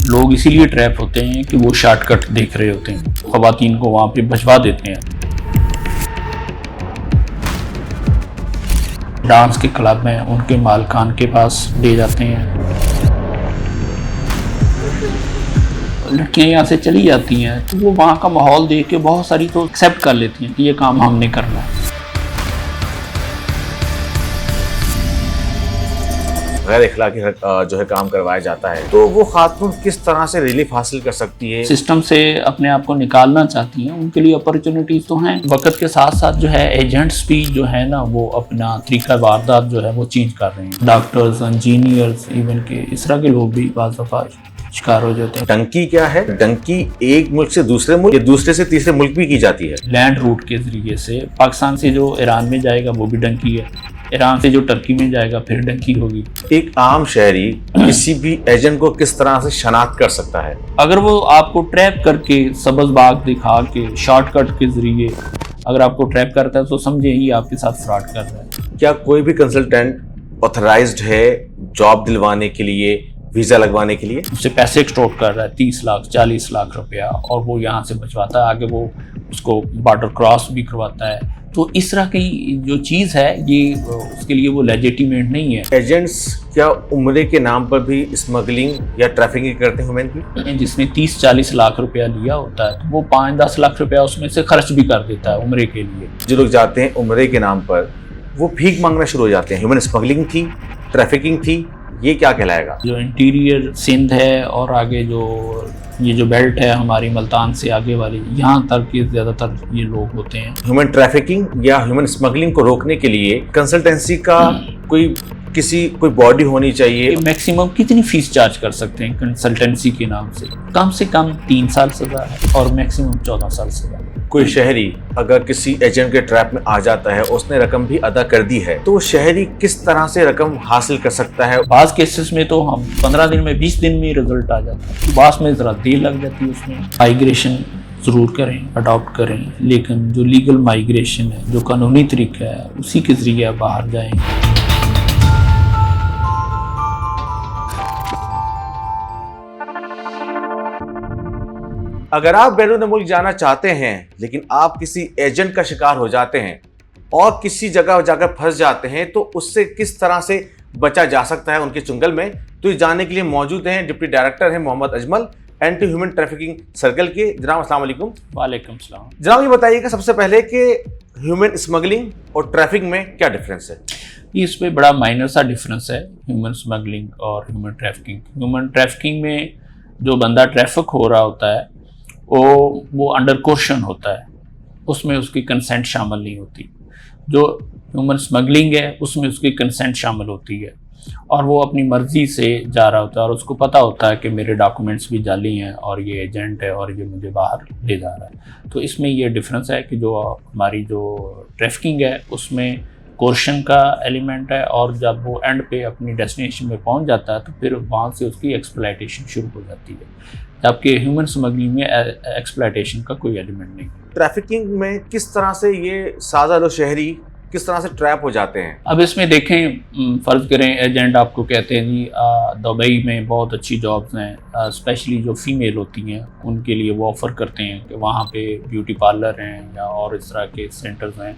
लोग इसीलिए ट्रैप होते हैं कि वो शॉर्टकट देख रहे होते हैं, ख़वातीन को वहाँ पे भिजवा देते हैं। डांस के क्लब में उनके मालकान के पास ले जाते हैं, लड़कियाँ यहाँ से चली जाती हैं तो वो वहाँ का माहौल देख के बहुत सारी तो एक्सेप्ट कर लेती हैं कि ये काम हमने करना है। गैर इखलाकी जो है काम करवाया जाता है, तो वो खातून किस तरह से रिलीफ हासिल कर सकती है? सिस्टम से अपने आप को निकालना चाहती हैं, उनके लिए अपॉर्चुनिटीज तो हैं। वक्त के साथ साथ जो है एजेंट्स भी जो है ना वो अपना तरीका वारदात जो है वो चेंज कर रहे हैं। डॉक्टर्स, इंजीनियर्स, इवन के इस तरह के लोग भी बाज़ दफ़ा शिकार हो जाते हैं। डंकी क्या है? डंकी एक मुल्क से दूसरे मुल्क या दूसरे से तीसरे मुल्क भी की जाती है। लैंड रूट के जरिए से पाकिस्तान से जो ईरान में जाएगा वो भी डंकी है, ईरान से जो टर्की में जाएगा फिर डंकी होगी। एक आम शहरी किसी भी एजेंट को किस तरह से शनाख्त कर सकता है? अगर वो आपको ट्रैप करके सब्ज़ बाग दिखा के शॉर्टकट के जरिए अगर आपको ट्रैप करता है तो समझे ही आपके साथ फ्रॉड कर रहा है। क्या कोई भी कंसल्टेंट ऑथराइज्ड है जॉब दिलवाने के लिए, वीजा लगवाने के लिए? उससे पैसे एक्सटॉर्ट कर रहा है 30 लाख 40 लाख रुपया, और वो यहाँ से बचवाता है, आगे वो उसको बॉर्डर क्रॉस भी करवाता है। तो इस तरह की जो चीज़ है ये उसके लिए वो लेजिटिमेट नहीं है। एजेंट्स क्या उम्रे के नाम पर भी स्मगलिंग या ट्रैफिकिंग करते हैं वुमेन की? जिसने 30-40 लाख रुपया लिया होता है तो वो 5-10 लाख रुपया उसमें से खर्च भी कर देता है उम्रे के लिए। जो लोग जाते हैं उम्रे के नाम पर वो भीख मांगना शुरू हो जाते हैं। ह्यूमन स्मगलिंग थी, ट्रैफिकिंग थी, ये क्या कहलाएगा? जो इंटीरियर सिंध है और आगे जो ये जो बेल्ट है हमारी मुल्तान से आगे वाली, यहाँ तक के ज़्यादातर ये लोग होते हैं। ह्यूमन ट्रैफिकिंग या ह्यूमन स्मगलिंग को रोकने के लिए कंसल्टेंसी का कोई बॉडी होनी चाहिए। मैक्सिमम कितनी फीस चार्ज कर सकते हैं कंसल्टेंसी के नाम से? कम 3 साल सजा है और मैक्सिमम 14 साल सजा। कोई शहरी अगर किसी एजेंट के ट्रैप में आ जाता है, उसने रकम भी अदा कर दी है, तो शहरी किस तरह से रकम हासिल कर सकता है? बाज़ केसेस में तो हम 15 दिन में 20 दिन में रिजल्ट आ जाता है, बाज़ में ज़रा देर लग जाती है। उसमें माइग्रेशन ज़रूर करें, अडॉप्ट करें, लेकिन जो लीगल माइग्रेशन है, जो कानूनी तरीका है, उसी के ज़रिए बाहर जाएँ। अगर आप बैरून मुल्क जाना चाहते हैं लेकिन आप किसी एजेंट का शिकार हो जाते हैं और किसी जगह जाकर फंस जाते हैं, तो उससे किस तरह से बचा जा सकता है उनके चुंगल में, तो ये जानने के लिए मौजूद हैं डिप्टी डायरेक्टर हैं Mohammad Ajmal, anti human trafficking circle के। जनाब अस्सलाम वालेकुम। वालेकुम सलाम। जनाब ये बताइएगा सबसे पहले कि ह्यूमन स्मगलिंग और ट्रैफिकिंग में क्या डिफरेंस है? इसमें बड़ा माइनर सा डिफरेंस है ह्यूमन स्मगलिंग और ह्यूमन ट्रैफिकिंग। ह्यूमन ट्रैफिकिंग में जो बंदा ट्रैफिक हो रहा होता है वो अंडर क्वेश्चन होता है, उसमें उसकी कंसेंट शामिल नहीं होती। जो ह्यूमन स्मगलिंग है उसमें उसकी कंसेंट शामिल होती है और वो अपनी मर्ज़ी से जा रहा होता है और उसको पता होता है कि मेरे डॉक्यूमेंट्स भी जाली हैं और ये एजेंट है और ये मुझे बाहर ले जा रहा है। तो इसमें ये डिफरेंस है कि जो हमारी जो ट्रैफिकिंग है उसमें कोर्शन का एलिमेंट है, और जब वो एंड पे अपनी डेस्टिनेशन में पहुंच जाता है तो फिर वहाँ से उसकी एक्सप्लॉयटेशन शुरू हो जाती है, जबकि ह्यूमन स्मगलिंग में एक्सप्लॉयटेशन का कोई एलिमेंट नहीं। ट्रैफिकिंग में किस तरह से ये सादा शहरी किस तरह से ट्रैप हो जाते हैं? अब इसमें देखें, फ़र्ज़ करें एजेंट आपको कहते हैं जी दुबई में बहुत अच्छी जॉब्स हैं, स्पेशली जो फीमेल होती हैं उनके लिए वो ऑफ़र करते हैं कि वहाँ पे ब्यूटी पार्लर हैं या और इस तरह के सेंटर्स हैं,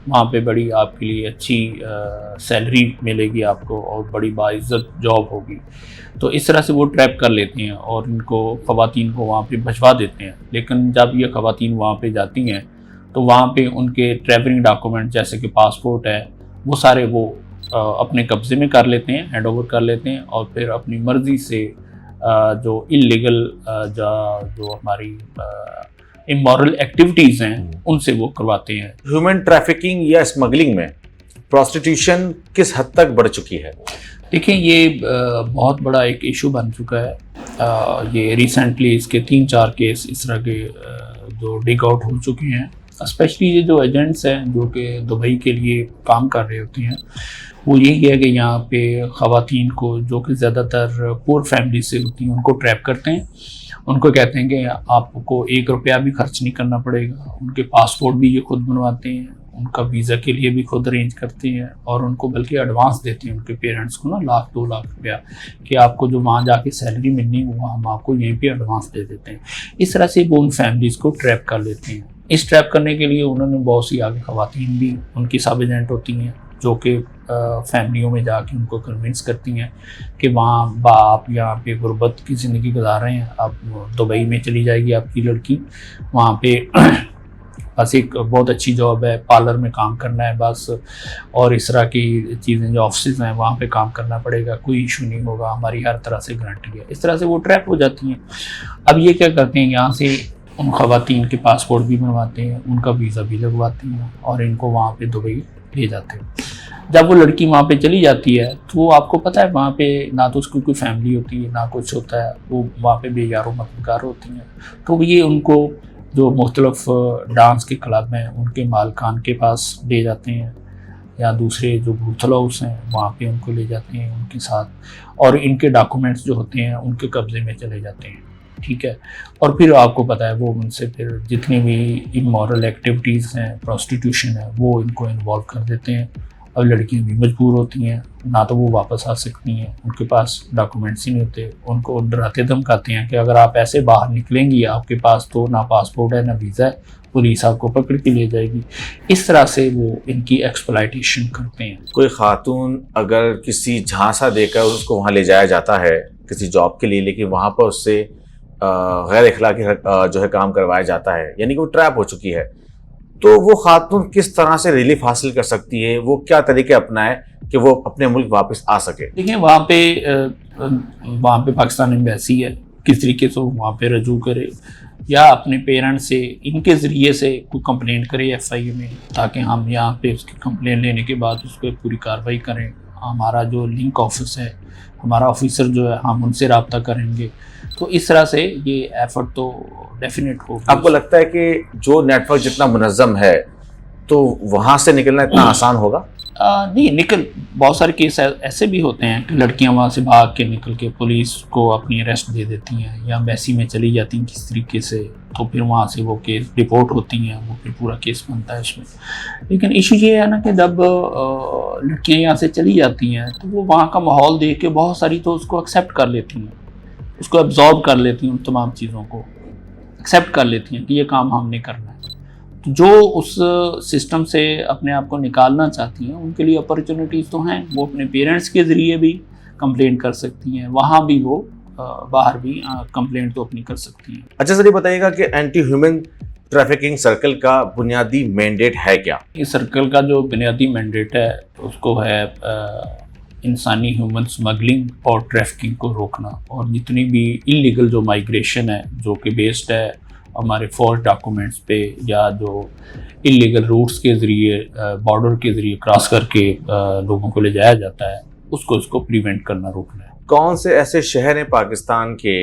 वहाँ पे बड़ी आपके लिए अच्छी सैलरी मिलेगी आपको और बड़ी बाइज़्ज़त जॉब होगी। तो इस तरह से वो ट्रैप कर लेते हैं और इनको ख़वातीन को वहाँ पे भिजवा देते हैं। लेकिन जब ये ख़वातीन वहाँ पे जाती हैं तो वहाँ पे उनके ट्रैवलिंग डॉक्यूमेंट जैसे कि पासपोर्ट है वो सारे वो अपने कब्ज़े में कर लेते हैं, हैंड ओवर कर लेते हैं और फिर अपनी मर्ज़ी से जो इल्लीगल जो हमारी इमोरल एक्टिविटीज़ हैं उनसे वो करवाते हैं। ह्यूमन ट्रैफिकिंग या स्मगलिंग में प्रोस्टिट्यूशन किस हद तक बढ़ चुकी है? देखिए ये बहुत बड़ा एक इशू बन चुका है। ये रिसेंटली इसके 3-4 केस इस तरह के जो डिग आउट हो चुके हैं, स्पेशली ये जो एजेंट्स हैं जो कि दुबई के लिए काम कर रहे होते हैं, वो यही है कि यहाँ पे ख़वातीन को जो कि ज़्यादातर पुअर फैमिली से होती हैं उनको ट्रैप करते हैं। उनको कहते हैं कि आपको 1 रुपया भी खर्च नहीं करना पड़ेगा, उनके पासपोर्ट भी ये खुद बनवाते हैं उनका वीज़ा के लिए भी खुद अरेंज करते हैं और उनको बल्कि एडवांस देते हैं उनके पेरेंट्स को ना 1,00,000-2,00,000 रुपया कि आपको जो वहाँ जाके सैलरी मिलनी वो हम आपको यहीं पे एडवांस दे देते हैं। इस तरह से वो उन फैमिलीज़ को ट्रैप कर लेते हैं। इस ट्रैप करने के लिए उन्होंने बहुत सी आगे ख़वातीन भी उनकी सब एजेंट होती हैं जो कि फैमिलियों में जाके उनको कन्विंस करती हैं कि वहाँ आप यहाँ पे गुर्बत की ज़िंदगी गुजार रहे हैं, आप दुबई में चली जाएगी आपकी लड़की, वहाँ पे बस एक बहुत अच्छी जॉब है, पार्लर में काम करना है बस, और इस तरह की चीज़ें जो ऑफिस हैं वहाँ पे काम करना पड़ेगा, कोई इशू नहीं होगा, हमारी हर तरह से गारंटी है। इस तरह से वो ट्रैप हो जाती हैं। अब ये क्या करते हैं, यहाँ से उन ख़वातीन के पासपोर्ट भी बनवाते हैं, उनका वीज़ा भी लगवाते हैं और इनको वहाँ पे दुबई ले जाते हैं। जब वो लड़की वहाँ पे चली जाती है तो वो आपको पता है वहाँ पे ना तो उसकी कोई फैमिली होती है ना कुछ होता है, वो वहाँ पे बेयारो मददगार होती हैं। तो ये उनको जो मुख्तलिफ डांस के क्लब हैं उनके मालकान के पास ले जाते हैं या दूसरे जो बूथल हाउस हैं वहाँ पे उनको ले जाते हैं उनके साथ, और इनके डॉक्यूमेंट्स जो होते हैं उनके कब्ज़े में चले जाते हैं, ठीक है। और फिर आपको पता है वो उनसे फिर जितनी भी इमोरल एक्टिविटीज़ हैं, प्रोस्टिट्यूशन है, वो इनको इन्वॉल्व कर देते हैं। अब लड़कियां भी मजबूर होती हैं, ना तो वो वापस आ सकती हैं, उनके पास डॉक्यूमेंट्स ही नहीं होते, उनको डराते धमकाते हैं कि अगर आप ऐसे बाहर निकलेंगी आपके पास तो ना पासपोर्ट है ना वीज़ा है, पुलिस आपको पकड़ के ले जाएगी। इस तरह से वो इनकी एक्सप्लॉइटेशन करते हैं। कोई खातून अगर किसी झांसा देकर उसको वहाँ ले जाया जाता है किसी जॉब के लिए, लेकिन वहाँ पर उससे गैर इखलाकी जो है काम करवाया जाता है, यानी कि वो ट्रैप हो चुकी है, तो वो खातून किस तरह से रिलीफ हासिल कर सकती है, वो क्या तरीके अपनाए कि वो अपने मुल्क वापस आ सके? देखिए वहाँ पे पाकिस्तान एम्बेसी है, किस तरीके से वहाँ पे रजू करे या अपने पेरेंट्स से इनके ज़रिए से कोई कंप्लेंट करे FIA में, ताकि हम यहाँ पे उसकी कंप्लेंट लेने के बाद उस पर पूरी कार्रवाई करें। हमारा जो लिंक ऑफिस है, हमारा ऑफिसर जो है, हम उनसे रब्ता करेंगे। तो इस तरह से ये एफर्ट तो डेफिनेट हो। आपको लगता है कि जो नेटवर्क जितना मुनज़्ज़म है तो वहाँ से निकलना इतना आसान होगा? नहीं, बहुत सारे केस ऐसे भी होते हैं कि लड़कियां वहाँ से भाग के निकल के पुलिस को अपनी अरेस्ट दे देती हैं या एम्बेसी में चली जाती हैं किस तरीके से, तो फिर वहाँ से वो केस रिपोर्ट होती हैं, वो फिर पूरा केस बनता है इसमें। लेकिन इशू ये है ना कि जब लड़कियां यहाँ से चली जाती हैं तो वो वहाँ का माहौल देख के बहुत सारी तो उसको एक्सेप्ट कर लेती हैं, उसको एब्जॉर्ब कर लेती हैं, उन तमाम चीज़ों को एक्सेप्ट कर लेती हैं कि ये काम हमने करना है। तो जो उस सिस्टम से अपने आप को निकालना चाहती हैं उनके लिए अपॉर्चुनिटीज़ तो हैं, वो अपने पेरेंट्स के ज़रिए भी कंप्लेंट कर सकती हैं, वहाँ भी वो बाहर भी कंप्लेंट तो अपनी कर सकती हैं। अच्छा सर, ये बताइएगा कि एंटी ह्यूमन ट्रैफिकिंग सर्कल का बुनियादी मैंडेट है क्या? इस सर्कल का जो बुनियादी मैंडेट है उसको है इंसानी ह्यूमन स्मगलिंग और ट्रैफिकिंग को रोकना, और जितनी भी इलीगल जो माइग्रेशन है जो कि बेस्ड है हमारे फॉल्स डॉक्यूमेंट्स पे या जो इलीगल रूट्स के ज़रिए बॉर्डर के ज़रिए क्रॉस करके लोगों को ले जाया जाता है, उसको प्रिवेंट करना, रोकना है। कौन से ऐसे शहर हैं पाकिस्तान के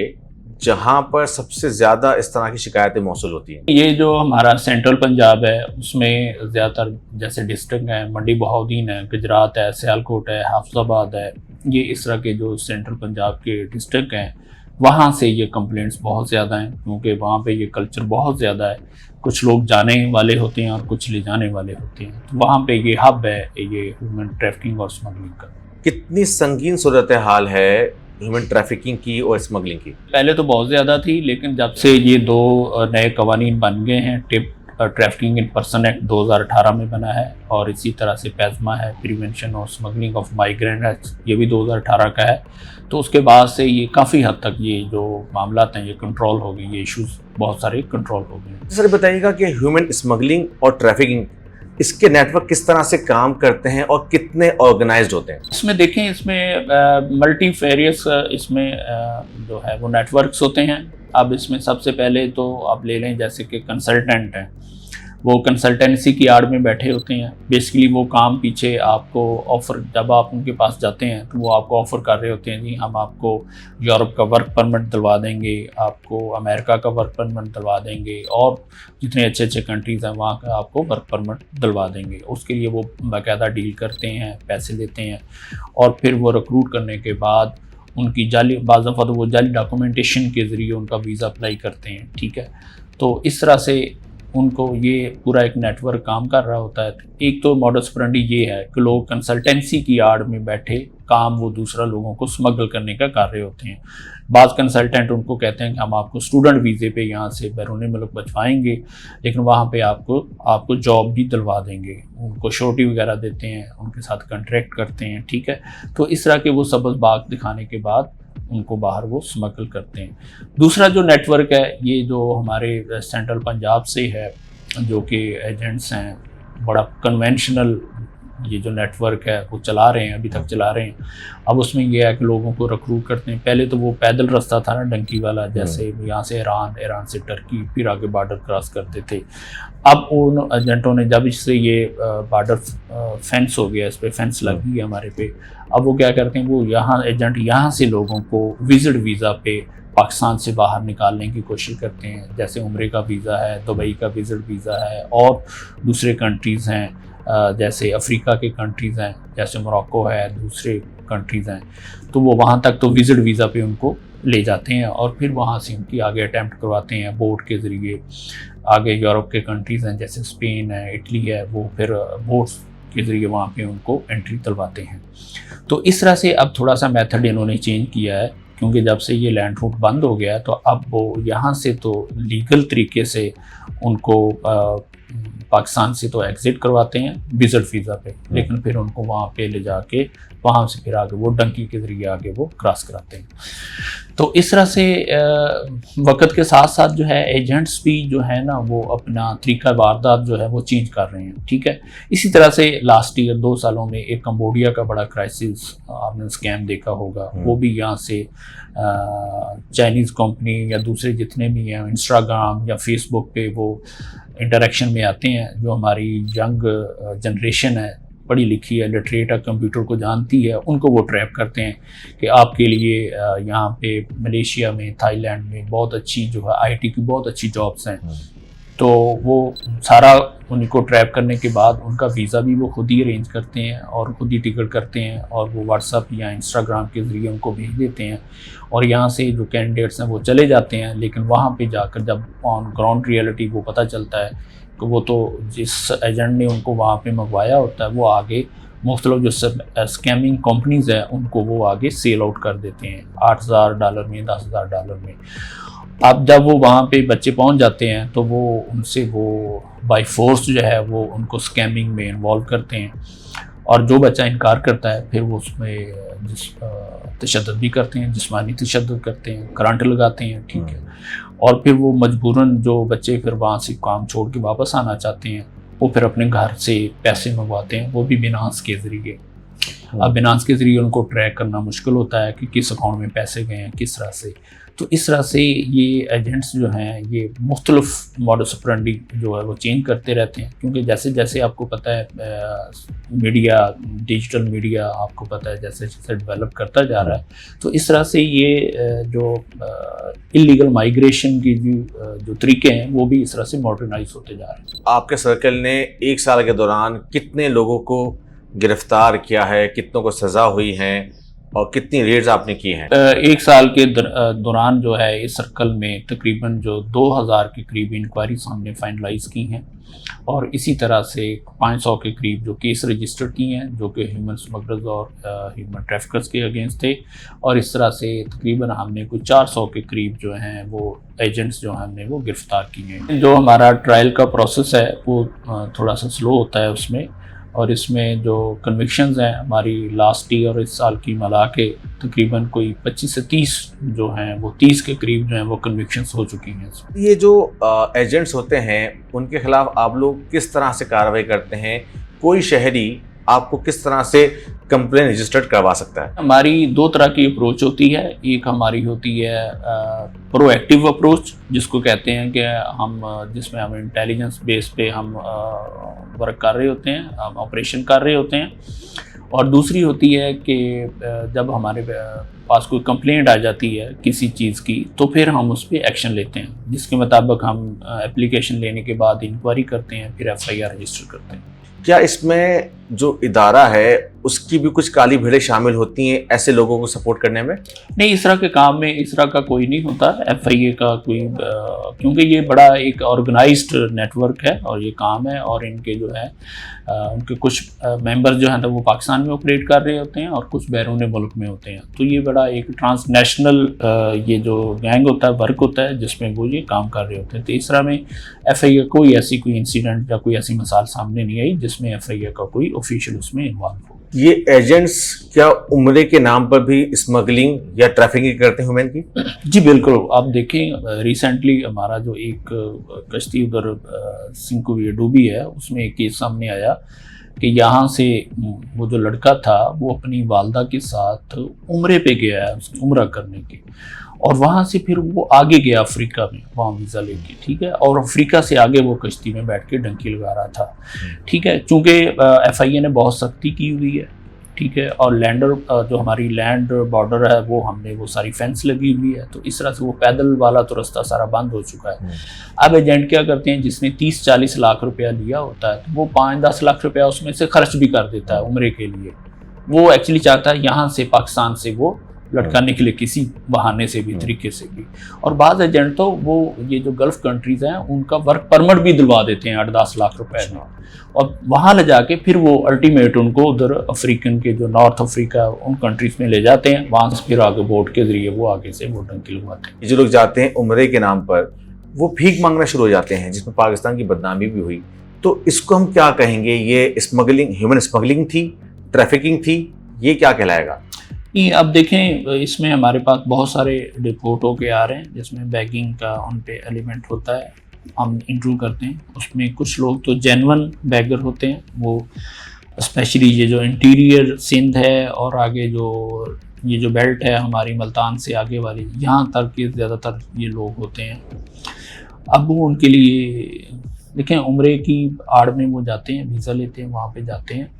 जहां पर सबसे ज़्यादा इस तरह की शिकायतें मौसूल होती हैं? ये जो हमारा सेंट्रल पंजाब है उसमें ज़्यादातर जैसे डिस्ट्रिक्ट हैं, मंडी बहाउद्दीन है, गुजरात है, सियालकोट है, हाफिजाबाद है, ये इस तरह के जो सेंट्रल पंजाब के डिस्ट्रिक्ट हैं वहाँ से ये कंप्लेंट्स बहुत ज़्यादा हैं, क्योंकि वहाँ पे ये कल्चर बहुत ज़्यादा है। कुछ लोग जाने वाले होते हैं और कुछ ले जाने वाले होते हैं, तो वहाँ पे ये हब है ये ह्यूमन ट्रैफिकिंग और स्मगलिंग का। कितनी संगीन सूरत हाल है ह्यूमन ट्रैफिकिंग की और स्मगलिंग की? पहले तो बहुत ज़्यादा थी, लेकिन जब से ये 2 नए कवानीन बन गए हैं, tip trafficking in person act 2018 में बना है, और इसी तरह से पैजमा है, प्रिवेंशन और स्मगलिंग ऑफ माइग्रेंट एक्ट, ये भी 2018 का है। तो उसके बाद से ये काफ़ी हद तक ये जो मामला हैं ये कंट्रोल हो गए, ये इश्यूज बहुत सारे कंट्रोल हो गए। सर बताइएगा कि ह्यूमन स्मगलिंग और ट्रैफिकिंग, इसके नेटवर्क किस तरह से काम करते हैं और कितने ऑर्गेनाइज्ड होते हैं? इसमें देखें, इसमें मल्टीफेरियस इसमें जो है वो नेटवर्क्स होते हैं। अब इसमें सबसे पहले तो आप ले लें जैसे कि कंसल्टेंट हैं, वो कंसल्टेंसी की आड़ में बैठे होते हैं। बेसिकली वो काम पीछे आपको ऑफ़र, जब आप उनके पास जाते हैं तो वो आपको ऑफ़र कर रहे होते हैं, जी हम आपको यूरोप का वर्क परमिट दिलवा देंगे, आपको अमेरिका का वर्क परमिट दिलवा देंगे, और जितने अच्छे अच्छे कंट्रीज़ हैं वहाँ का आपको वर्क परमिट दिलवा देंगे। उसके लिए वो बाकायदा डील करते हैं, पैसे लेते हैं, और फिर वो रिक्रूट करने के बाद उनकी जाली बाज़ाफ़त वो जाली डॉक्यूमेंटेशन के ज़रिए उनका वीज़ा अप्लाई करते हैं, ठीक है। तो इस तरह से उनको ये पूरा एक नेटवर्क काम कर रहा होता है। एक तो मॉडस ऑपरेंडी ये है कि लोग कंसल्टेंसी की आड़ में बैठे काम वो दूसरा लोगों को स्मगल करने का कर रहे होते हैं। बाज़ कंसल्टेंट उनको कहते हैं कि हम आपको स्टूडेंट वीज़े पे यहाँ से बैरून मुल्क भिजवाएंगे, लेकिन वहाँ पे आपको जॉब भी दिलवा देंगे, उनको श्योरिटी वगैरह देते हैं, उनके साथ कॉन्ट्रैक्ट करते हैं, ठीक है। तो इस तरह के वो सब्ज़ बाग दिखाने के बाद उनको बाहर वो स्मगल करते हैं। दूसरा जो नेटवर्क है ये जो हमारे सेंट्रल पंजाब से है, जो कि एजेंट्स हैं, बड़ा कन्वेंशनल ये जो नेटवर्क है वो चला रहे हैं, अभी तक चला रहे हैं। अब उसमें यह है कि लोगों को रिक्रूट करते हैं। पहले तो वो पैदल रास्ता था ना, डंकी वाला, जैसे यहाँ से ईरान से टर्की, फिर आगे बॉर्डर क्रॉस करते थे। अब उन एजेंटों ने जब इससे ये बॉर्डर फेंस हो गया, इस पर फेंस लग गई हमारे पे, अब वो क्या करते हैं, वो एजेंट यहाँ से लोगों को विजिट वीज़ा पे पाकिस्तान से बाहर निकालने की कोशिश करते हैं। जैसे उम्रे का वीज़ा है, दुबई का विजिट वीज़ा है, और दूसरे कंट्रीज़ हैं, जैसे अफ्रीका के कंट्रीज़ हैं, जैसे मोरक्को है, दूसरे कंट्रीज़ हैं। तो वो वहाँ तक तो विजिट वीज़ा पे उनको ले जाते हैं और फिर वहाँ से उनकी आगे अटैम्प्ट करवाते हैं बोट के ज़रिए। आगे यूरोप के कंट्रीज़ हैं जैसे स्पेन है, इटली है, वो फिर बोट्स के ज़रिए वहाँ पे उनको एंट्री दिलवाते हैं। तो इस तरह से अब थोड़ा सा मेथड इन्होंने चेंज किया है, क्योंकि जब से ये लैंड रूट बंद हो गया है तो अब वो यहाँ से तो लीगल तरीके से उनको पाकिस्तान से तो एग्ज़िट करवाते हैं विजिट वीज़ा पे, लेकिन फिर उनको वहाँ पे ले जाके वहाँ से फिर आगे वो डंकी के ज़रिए आगे वो क्रॉस कराते हैं। तो इस तरह से वक्त के साथ साथ जो है एजेंट्स भी जो है ना वो अपना तरीका वारदात जो है वो चेंज कर रहे हैं, ठीक है। इसी तरह से लास्ट ईयर 2 सालों में एक कंबोडिया का बड़ा क्राइसिस आपने स्कैम देखा होगा, वो भी यहाँ से चाइनीज़ कंपनी या दूसरे जितने भी हैं इंस्टाग्राम या फेसबुक पे वो इंटरेक्शन में आते हैं। जो हमारी यंग जनरेशन है, पढ़ी लिखी है, लिटरेट है, कंप्यूटर को जानती है, उनको वो ट्रैप करते हैं कि आपके लिए यहाँ पे मलेशिया में, थाईलैंड में बहुत अच्छी जो है आईटी की बहुत अच्छी जॉब्स हैं। तो वो सारा उनको ट्रैप करने के बाद उनका वीज़ा भी वो खुद ही अरेंज करते हैं और खुद ही टिकट करते हैं और वो व्हाट्सअप या इंस्टाग्राम के ज़रिए उनको भेज देते हैं और यहाँ से जो कैंडिडेट्स हैं वो चले जाते हैं। लेकिन वहाँ पे जाकर जब ऑन ग्राउंड रियलिटी वो पता चलता है कि वो तो जिस एजेंट ने उनको वहाँ पे मंगवाया होता है वो आगे मुख्तलिफ जो स्कैमिंग कंपनीज़ हैं उनको वो आगे सेल आउट कर देते हैं $8,000 में, $10,000 में। अब जब वो वहाँ पे बच्चे पहुँच जाते हैं तो वो उनसे वो बाय फोर्स जो है वो उनको स्कैमिंग में इन्वॉल्व करते हैं और जो बच्चा इनकार करता है फिर वो उसमें तशद्दुद भी करते हैं, जिस्मानी तशद्दुद करते हैं, करंट लगाते हैं, ठीक है। और फिर वो मजबूरन जो बच्चे फिर वहाँ से काम छोड़ के वापस आना चाहते हैं वो फिर अपने घर से पैसे मंगवाते हैं, वो भी बिनांस के ज़रिए। अब बिनांस के ज़रिए उनको ट्रैक करना मुश्किल होता है कि किस अकाउंट में पैसे गए हैं, किस तरह से। तो इस तरह से ये एजेंट्स जो हैं ये मुख्तलिफ मॉडस ऑपरेंडी जो है वो चेंज करते रहते हैं, क्योंकि जैसे जैसे आपको पता है मीडिया, डिजिटल मीडिया आपको पता है जैसे जैसे डेवलप करता जा रहा है, तो इस तरह से ये जो इलीगल माइग्रेशन की जो तरीके हैं वो भी इस तरह से मॉडर्नाइज होते जा रहे हैं। आपके सर्कल ने 1 साल के दौरान कितने लोगों को गिरफ्तार किया है, कितनों को सज़ा हुई है और कितनी रेड्स आपने की हैं? 1 साल के दौरान जो है इस सर्कल में तकरीबन जो 2000 के करीब इंक्वायरीज हमने फाइनलाइज की हैं और इसी तरह से 500 के करीब जो केस रजिस्टर किए हैं जो कि ह्यूमन स्मगलर्स और ह्यूमन ट्रैफिकर्स के अगेंस्ट थे। और इस तरह से तकरीबन हमने कुछ 400 के करीब जो हैं वो एजेंट्स जो हमने वो गिरफ़्तार किए हैं। जो हमारा ट्रायल का प्रोसेस है वो थोड़ा सा स्लो होता है उसमें, और इसमें जो कन्विक्शंस हैं हमारी लास्ट ईयर और इस साल की मिला के तकरीबन कोई 25 से 30 जो हैं वो 30 के करीब जो हैं वो कन्विक्शंस हो चुकी हैं। ये जो एजेंट्स होते हैं उनके खिलाफ आप लोग किस तरह से कार्रवाई करते हैं? कोई शहरी आपको किस तरह से कंप्लेन रजिस्टर्ड करवा सकता है? हमारी 2 तरह की अप्रोच होती है। एक हमारी होती है प्रोएक्टिव अप्रोच जिसको कहते हैं कि हम जिसमें हम इंटेलिजेंस बेस पे हम वर्क कर रहे होते हैं, हम ऑपरेशन कर रहे होते हैं। और दूसरी होती है कि जब हमारे पास कोई कंप्लेंट आ जाती है किसी चीज़ की तो फिर हम उस पर एक्शन लेते हैं, जिसके मुताबिक हम एप्लीकेशन लेने के बाद इंक्वायरी करते हैं, फिर FIR रजिस्टर करते हैं। क्या इसमें जो इदारा है उसकी भी कुछ काली भेड़ें शामिल होती हैं ऐसे लोगों को सपोर्ट करने में? नहीं, इस तरह के काम में इस तरह का कोई नहीं होता FIA का कोई, क्योंकि ये बड़ा एक ऑर्गेनाइज्ड नेटवर्क है और ये काम है, और इनके जो है उनके कुछ मेंबर्स जो हैं तो वो पाकिस्तान में ऑपरेट कर रहे होते हैं और कुछ बैरून मुल्क में होते हैं। तो ये बड़ा एक ट्रांसनेशनल ये जो गैंग होता है, वर्क होता है, जिसमें वो ये काम कर रहे होते हैं। तो इस तरह में FIA कोई इंसिडेंट या कोई ऐसी मिसाल सामने नहीं आई जिसमें FIA का कोई ऑफिशियल उसमें इन्वॉल्व हो। ये एजेंट्स क्या उम्रे के नाम पर भी स्मगलिंग या ट्रैफिकिंग करते हैं ह्यूमन की? जी बिल्कुल। आप देखें, रिसेंटली हमारा जो एक कश्ती उधर सिंकुविया डूबी है, उसमें एक केस सामने आया कि यहाँ से वो जो लड़का था वो अपनी वालदा के साथ उम्रे पे गया है, उसकी उम्रा करने की, और वहाँ से फिर वो आगे गया अफ्रीका में, वहाँ वीज़ा लेके, ठीक है, और अफ्रीका से आगे वो कश्ती में बैठ के डंकी लगा रहा था, ठीक है। चूँकि FIA ने बहुत सख्ती की हुई है, ठीक है, और लैंडर जो हमारी लैंड बॉर्डर है वो हमने वो सारी फेंस लगी हुई है, तो इस तरह से वो पैदल वाला तो रास्ता सारा बंद हो चुका है। अब एजेंट क्या करते हैं, जिसने 30-40 लाख रुपया लिया होता है तो वो 5-10 लाख रुपया उसमें से खर्च भी कर देता है उम्रे के लिए। वो एक्चुअली चाहता है यहाँ से, पाकिस्तान से वो लड़का निकले किसी बहाने से भी, तरीके से भी। और बाद एजेंट तो वो ये जो गल्फ कंट्रीज हैं उनका वर्क परमिट भी दिलवा देते हैं 8-10 लाख रुपए में, और वहाँ ले जाके फिर वो अल्टीमेट उनको उधर अफ्रीकन के जो नॉर्थ अफ्रीका उन कंट्रीज में ले जाते हैं, वहाँ से फिर आगे बोट के जरिए वो आगे से वो डंकी लगवाते हैं। जो लोग जाते हैं उम्रे के नाम पर वो भीख मांगना शुरू हो जाते हैं, जिसमें पाकिस्तान की बदनामी भी हुई। तो इसको हम क्या कहेंगे, ये स्मगलिंग, ह्यूमन स्मगलिंग थी, ट्रैफिकिंग थी, ये क्या कहलाएगा? नहीं, अब देखें, इसमें हमारे पास बहुत सारे रिपोर्ट होके आ रहे हैं जिसमें बैगिंग का उन पे एलिमेंट होता है, हम इंटरव्यू करते हैं। उसमें कुछ लोग तो जेन्युइन बैगर होते हैं, वो स्पेशली ये जो इंटीरियर सिंध है और आगे जो ये जो बेल्ट है हमारी मुल्तान से आगे वाली, यहाँ तक के ज़्यादातर ये लोग होते हैं। अब वो उनके लिए देखें, उम्रे की आड़ में वो जाते हैं, वीज़ा लेते हैं, वहाँ पे जाते हैं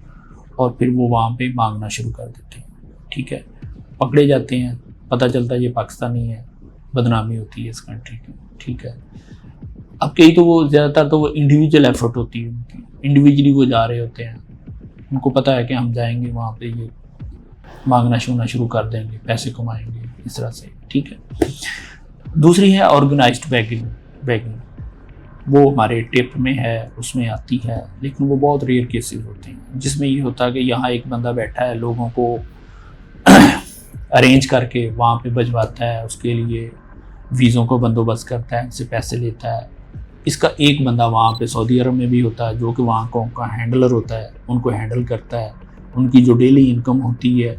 और फिर वो वहाँ पे मांगना शुरू कर देते हैं, ठीक है। पकड़े जाते हैं, पता चलता है ये पाकिस्तानी है, बदनामी होती है इस कंट्री की, ठीक है। अब कई तो वो ज़्यादातर तो वो इंडिविजुअल एफर्ट होती है उनकी, इंडिविजुअली वो जा रहे होते हैं, उनको पता है कि हम जाएंगे वहाँ पे ये मांगना शुरू कर देंगे, पैसे कमाएंगे इस तरह से, ठीक है। दूसरी है ऑर्गेनाइज्ड बैगिंग, वो हमारे टिप में है, उसमें आती है, लेकिन वो बहुत रेयर केसेस होते हैं, जिसमें ये होता है कि यहाँ एक बंदा बैठा है, लोगों को अरेंज करके वहाँ पे भिजवाता है, उसके लिए वीज़ों को बंदोबस्त करता है, उनसे पैसे लेता है। इसका एक बंदा वहाँ पे सऊदी अरब में भी होता है जो कि वहाँ का उनका हैंडलर होता है, उनको हैंडल करता है, उनकी जो डेली इनकम होती है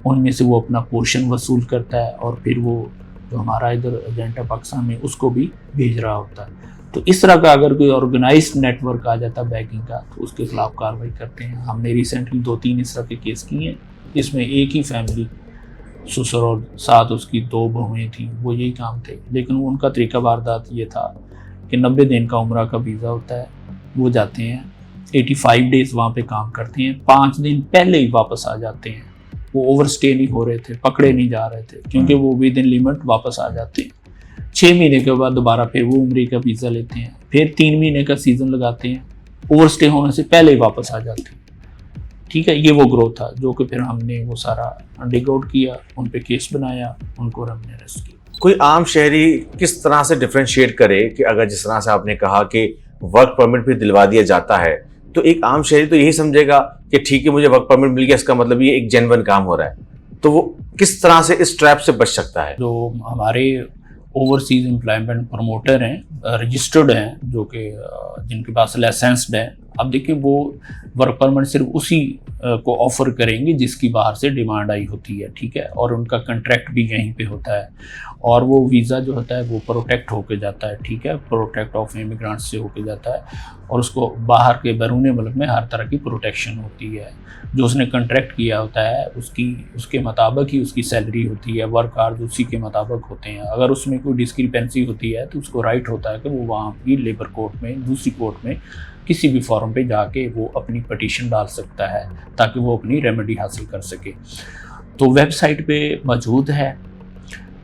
उनमें से वो अपना पोर्शन वसूल करता है, और फिर वो जो हमारा इधर एजेंट है पाकिस्तान में उसको भी भेज रहा होता है। तो इस तरह का अगर कोई ऑर्गेनाइज्ड नेटवर्क आ जाता है बैगिंग का तो उसके खिलाफ कार्रवाई करते हैं। हमने रिसेंटली 2-3 इस तरह के केस किए हैं, इसमें एक ही फैमिली, ससुर और साथ उसकी 2 बहुएँ थी, वो यही काम थे, लेकिन उनका तरीका वारदात ये था कि 90 दिन का उम्रा का वीज़ा होता है, वो जाते हैं 85 डेज़ वहाँ पे काम करते हैं, 5 दिन पहले ही वापस आ जाते हैं। वो ओवर स्टे नहीं हो रहे थे, पकड़े नहीं जा रहे थे, क्योंकि वो विद इन लिमिट वापस आ जाते हैं। 6 महीने के बाद दोबारा फिर वो उम्रे का वीज़ा लेते हैं, फिर 3 महीने का सीज़न लगाते हैं, ओवर स्टे होने से पहले ही वापस आ जाते हैं, ठीक है। ये वो ग्रोथ था जो कि फिर हमने वो सारा डिग आउट किया, उन पे केस बनाया, उनको हमने अरेस्ट किया। कोई आम शहरी किस तरह से डिफरेंशिएट करे कि अगर जिस तरह से आपने कहा कि वर्क परमिट भी दिलवा दिया जाता है, तो एक आम शहरी तो यही समझेगा कि ठीक है मुझे वर्क परमिट मिल गया, इसका मतलब ये एक जेन्युइन काम हो रहा है, तो वो किस तरह से इस ट्रैप से बच सकता है? जो हमारे ओवरसीज एम्प्लॉयमेंट प्रमोटर हैं, रजिस्टर्ड हैं, जो कि जिनके पास लाइसेंस्ड है, अब देखिए वो वर्क परमिट सिर्फ उसी को ऑफर करेंगे जिसकी बाहर से डिमांड आई होती है, ठीक है, और उनका कंट्रैक्ट भी यहीं पे होता है, और वो वीज़ा जो होता है वो प्रोटेक्ट होके जाता है, ठीक है, प्रोटेक्ट ऑफ इमिग्रेंट्स से होके जाता है, और उसको बाहर के बैरून मुल्क में हर तरह की प्रोटेक्शन होती है। जो उसने कंट्रैक्ट किया होता है उसके मुताबिक ही उसकी सैलरी होती है, वर्क आवर्स उसी के मुताबिक होते हैं। अगर उसमें कोई डिस्क्रिपेंसी होती है तो उसको राइट होता है कि वो वहाँ की लेबर कोर्ट में, दूसरी कोर्ट में, किसी भी फॉर्म पे जाके वो अपनी पटिशन डाल सकता है ताकि वो अपनी रेमेडी हासिल कर सके। तो वेबसाइट पे मौजूद है,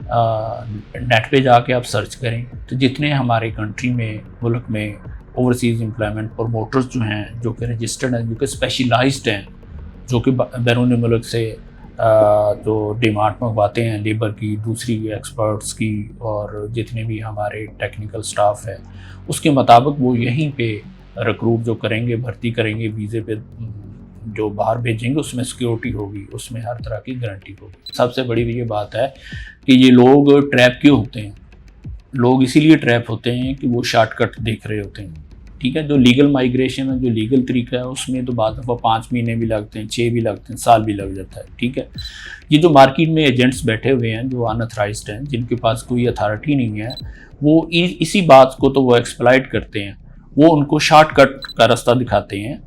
नेट पे जाके आप सर्च करें तो जितने हमारे कंट्री में, मुल्क में ओवरसीज़ एम्प्लॉयमेंट प्रमोटर्स जो हैं, जो कि रजिस्टर्ड हैं, जो कि स्पेशलाइज्ड हैं, जो कि बैरून मुल्क से जो डिमांड मंगवाते हैं लेबर की, दूसरी एक्सपर्ट्स की, और जितने भी हमारे टेक्निकल स्टाफ है, उसके मुताबिक वो यहीं पे रिक्रूट जो करेंगे, भर्ती करेंगे, वीज़े पे जो बाहर भेजेंगे उसमें सिक्योरिटी होगी, उसमें हर तरह की गारंटी होगी। सबसे बड़ी ये बात है कि ये लोग ट्रैप क्यों होते हैं? लोग इसीलिए ट्रैप होते हैं कि वो शॉर्टकट देख रहे होते हैं, ठीक है। जो लीगल माइग्रेशन है, जो लीगल तरीका है, उसमें तो बाद दफ़ा 5 महीने भी लगते हैं, 6 भी लगते हैं, साल भी लग जाता है, ठीक है। ये जो मार्केट में एजेंट्स बैठे हुए हैं, जो अनऑथराइज्ड हैं, जिनके पास कोई अथॉरिटी नहीं है, वो इसी बात को तो वो एक्सप्लॉइट करते हैं। वो उनको शॉर्टकट का रास्ता दिखाते हैं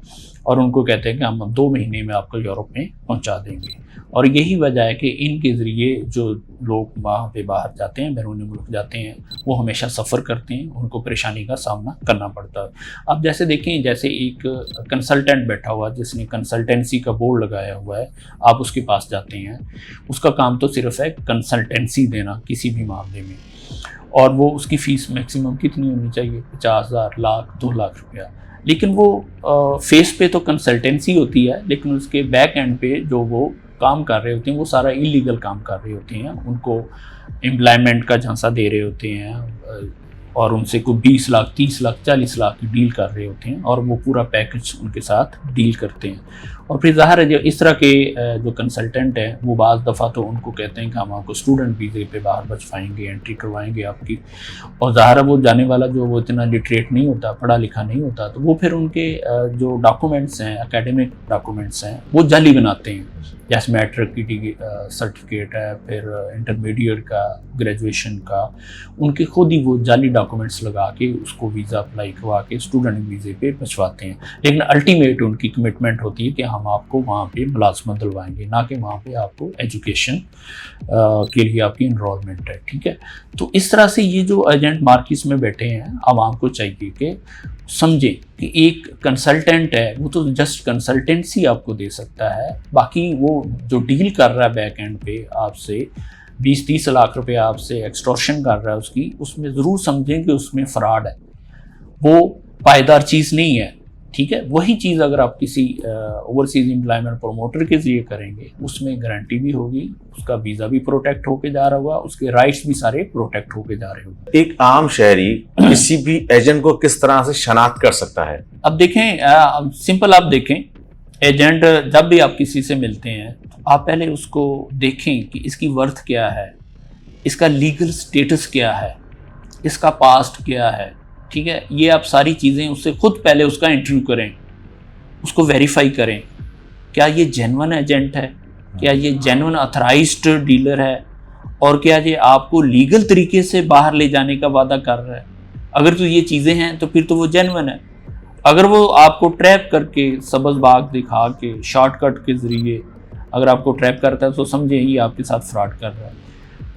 और उनको कहते हैं कि हम 2 महीने में आपको यूरोप में पहुंचा देंगे। और यही वजह है कि इनके ज़रिए जो लोग वहाँ पे बाहर जाते हैं, बैरून मुल्क जाते हैं, वो हमेशा सफ़र करते हैं, उनको परेशानी का सामना करना पड़ता है। अब जैसे देखें, जैसे एक कंसल्टेंट बैठा हुआ है जिसने कंसल्टेंसी का बोर्ड लगाया हुआ है, आप उसके पास जाते हैं, उसका काम तो सिर्फ है कंसल्टेंसी देना किसी भी मामले में, और वो उसकी फ़ीस मैक्सिमम कितनी होनी चाहिए? 50,000, लाख, 2 लाख रुपया। लेकिन वो फेस पे तो कंसल्टेंसी होती है, लेकिन उसके बैक एंड पे जो वो काम कर रहे होते हैं वो सारा इलीगल काम कर रहे होते हैं। उनको एम्प्लॉयमेंट का झांसा दे रहे होते हैं और उनसे कोई 20 लाख, 30 लाख, 40 लाख की डील कर रहे होते हैं, और वो पूरा पैकेज उनके साथ डील करते हैं। और फिर ज़ाहिर है जो इस तरह के जो कंसल्टेंट हैं, वो बाज़ दफ़ा तो उनको कहते हैं कि हम आपको स्टूडेंट वीज़े पे बाहर भिजवाएंगे, एंट्री करवाएंगे आपकी, और ज़ाहिर है वो जाने वाला जो वो इतना लिटरेट नहीं होता, पढ़ा लिखा नहीं होता, तो वो फिर उनके जो डॉक्यूमेंट्स हैं, एकेडमिक डॉक्यूमेंट्स हैं, वो जाली बनाते हैं। जैसे मैट्रिक की सर्टिफिकेट है, फिर इंटरमीडिएट का, ग्रेजुएशन का, उनके खुद ही वो जाली डॉक्यूमेंट्स लगा के उसको वीज़ा अप्लाई करवा के स्टूडेंट वीज़े पे भिजवाते हैं। लेकिन अल्टीमेट उनकी कमिटमेंट होती है कि हम आपको वहाँ पे मुलाजमत दिलवाएंगे, ना कि वहाँ पे आपको एजुकेशन के लिए आपकी इनरोलमेंट है, ठीक है। तो इस तरह से ये जो एजेंट मार्केट्स में बैठे हैं, आवाम को चाहिए कि समझें कि एक कंसल्टेंट है, वो तो जस्ट कंसल्टेंसी आपको दे सकता है, बाकी वो जो डील कर रहा है बैक एंड पे आपसे 20-30 लाख रुपए आपसे एक्सटॉर्शन कर रहा है उसकी, उसमें ज़रूर समझें कि उसमें फ्रॉड है, वो पायदार चीज़ नहीं है, ठीक है। वही चीज़ अगर आप किसी ओवरसीज़ एम्प्लॉयमेंट प्रमोटर के ज़रिए करेंगे, उसमें गारंटी भी होगी, उसका वीज़ा भी प्रोटेक्ट होके जा रहा होगा, उसके राइट्स भी सारे प्रोटेक्ट होके जा रहे होंगे। एक आम शहरी किसी भी एजेंट को किस तरह से शनाख्त कर सकता है? अब देखें, सिंपल आप देखें, एजेंट जब भी आप किसी से मिलते हैं तो आप पहले उसको देखें कि इसकी वर्थ क्या है, इसका लीगल स्टेटस क्या है, इसका पास्ट क्या है, ठीक है। ये आप सारी चीज़ें उससे खुद पहले उसका इंटरव्यू करें, उसको वेरीफाई करें, क्या ये जेन्युइन एजेंट है, क्या ये जेन्युइन अथराइज्ड डीलर है, और क्या ये आपको लीगल तरीके से बाहर ले जाने का वादा कर रहा है। अगर तो ये चीज़ें हैं तो फिर तो वो जेन्युइन है। अगर वो आपको ट्रैप करके, सबज बाग दिखा के, शॉर्टकट के ज़रिए अगर आपको ट्रैप करता है, तो समझे ये आपके साथ फ्रॉड कर रहा है।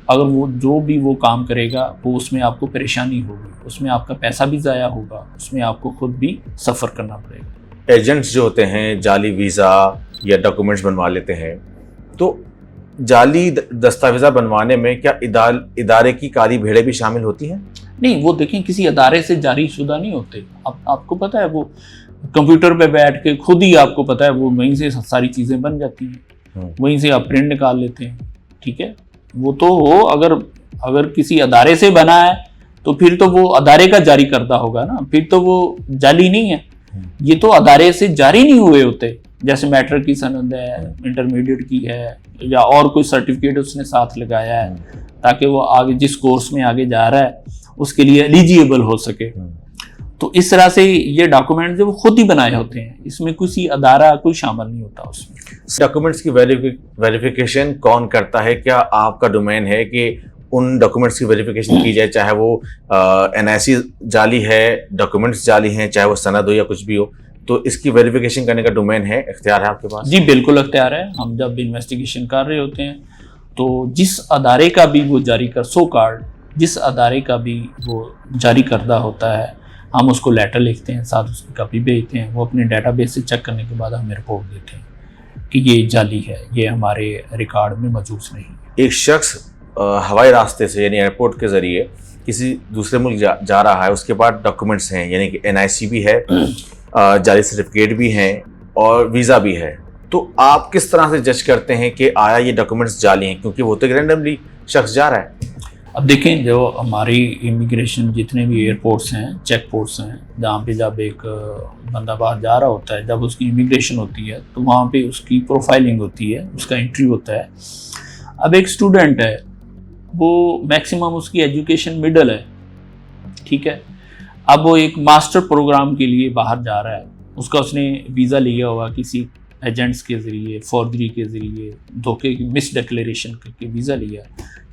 अगर वो जो भी वो काम करेगा, वो उसमें आपको परेशानी होगी, उसमें आपका पैसा भी ज़ाया होगा, उसमें आपको खुद भी सफ़र करना पड़ेगा। एजेंट्स जो होते हैं जाली वीज़ा या डॉक्यूमेंट्स बनवा लेते हैं, तो जाली दस्तावेज़ा बनवाने में क्या इदारे की काली भेड़ें भी शामिल होती हैं? नहीं, वो देखें किसी अदारे से जारी शुदा नहीं होते। आपको पता है, वो कंप्यूटर पे बैठ के खुद ही आपको पता है वो वहीं से सारी चीज़ें बन जाती हैं, वहीं से आप प्रिंट निकाल लेते हैं, ठीक है। वो तो हो अगर किसी अदारे से बना है तो फिर तो वो अदारे का जारी करता होगा ना, फिर तो वो जाली नहीं है। ये तो अदारे से जारी नहीं हुए होते, जैसे मैट्रिक की सनद है, इंटरमीडिएट की है, या और कोई सर्टिफिकेट उसने साथ लगाया है ताकि वो आगे जिस कोर्स में आगे जा रहा है उसके लिए एलिजिबल हो सके। तो इस तरह से ये डॉक्यूमेंट जो वो खुद ही बनाए होते हैं, इसमें किसी अदारा कोई शामिल नहीं होता उसमें। डॉक्यूमेंट्स की वेरिफिकेशन कौन करता है? क्या आपका डोमेन है कि उन डॉक्यूमेंट्स की वेरिफिकेशन की जाए, चाहे वो NIC जाली है, डॉक्यूमेंट्स जाली हैं, चाहे वो सनद हो या कुछ भी हो, तो इसकी वेरिफिकेशन करने का डोमेन है, इख्तियार है आपके पास? जी बिल्कुल इख्तियार है। हम जब इन्वेस्टिगेशन कर रहे होते हैं तो जिस अदारे का भी वो जारी कर सो कार्ड जिस अदारे का भी वो जारी करदा होता है, हम उसको लेटर लिखते हैं, साथ उसकी कॉपी भेजते हैं, वो अपने डेटाबेस से चेक करने के बाद हमें रिपोर्ट देते हैं कि ये जाली है, ये हमारे रिकॉर्ड में मौजूद नहीं है। एक शख्स हवाई रास्ते से यानी एयरपोर्ट के ज़रिए किसी दूसरे मुल्क जा रहा है, उसके बाद डॉक्यूमेंट्स हैं यानी कि NIC भी है, जाली सर्टिफिकेट भी हैं और वीज़ा भी है, तो आप किस तरह से जज करते हैं कि आया ये डॉक्यूमेंट्स जाली हैं? क्योंकि वो तो रैंडमली शख्स जा रहा है। अब देखें, जो हमारी इमिग्रेशन जितने भी एयरपोर्ट्स हैं, चेक पोर्ट्स हैं, जहाँ पे जब एक बंदा बाहर जा रहा होता है, जब उसकी इमिग्रेशन होती है तो वहाँ पे उसकी प्रोफाइलिंग होती है, उसका एंट्री होता है। अब एक स्टूडेंट है, वो मैक्सिमम उसकी एजुकेशन मिडल है, ठीक है। अब वो एक मास्टर प्रोग्राम के लिए बाहर जा रहा है, उसने वीज़ा लिया होगा किसी एजेंट्स के ज़रिए, फॉर्जरी के ज़रिए, धोखे की मिस डिक्लेरेशन करके वीज़ा लिया।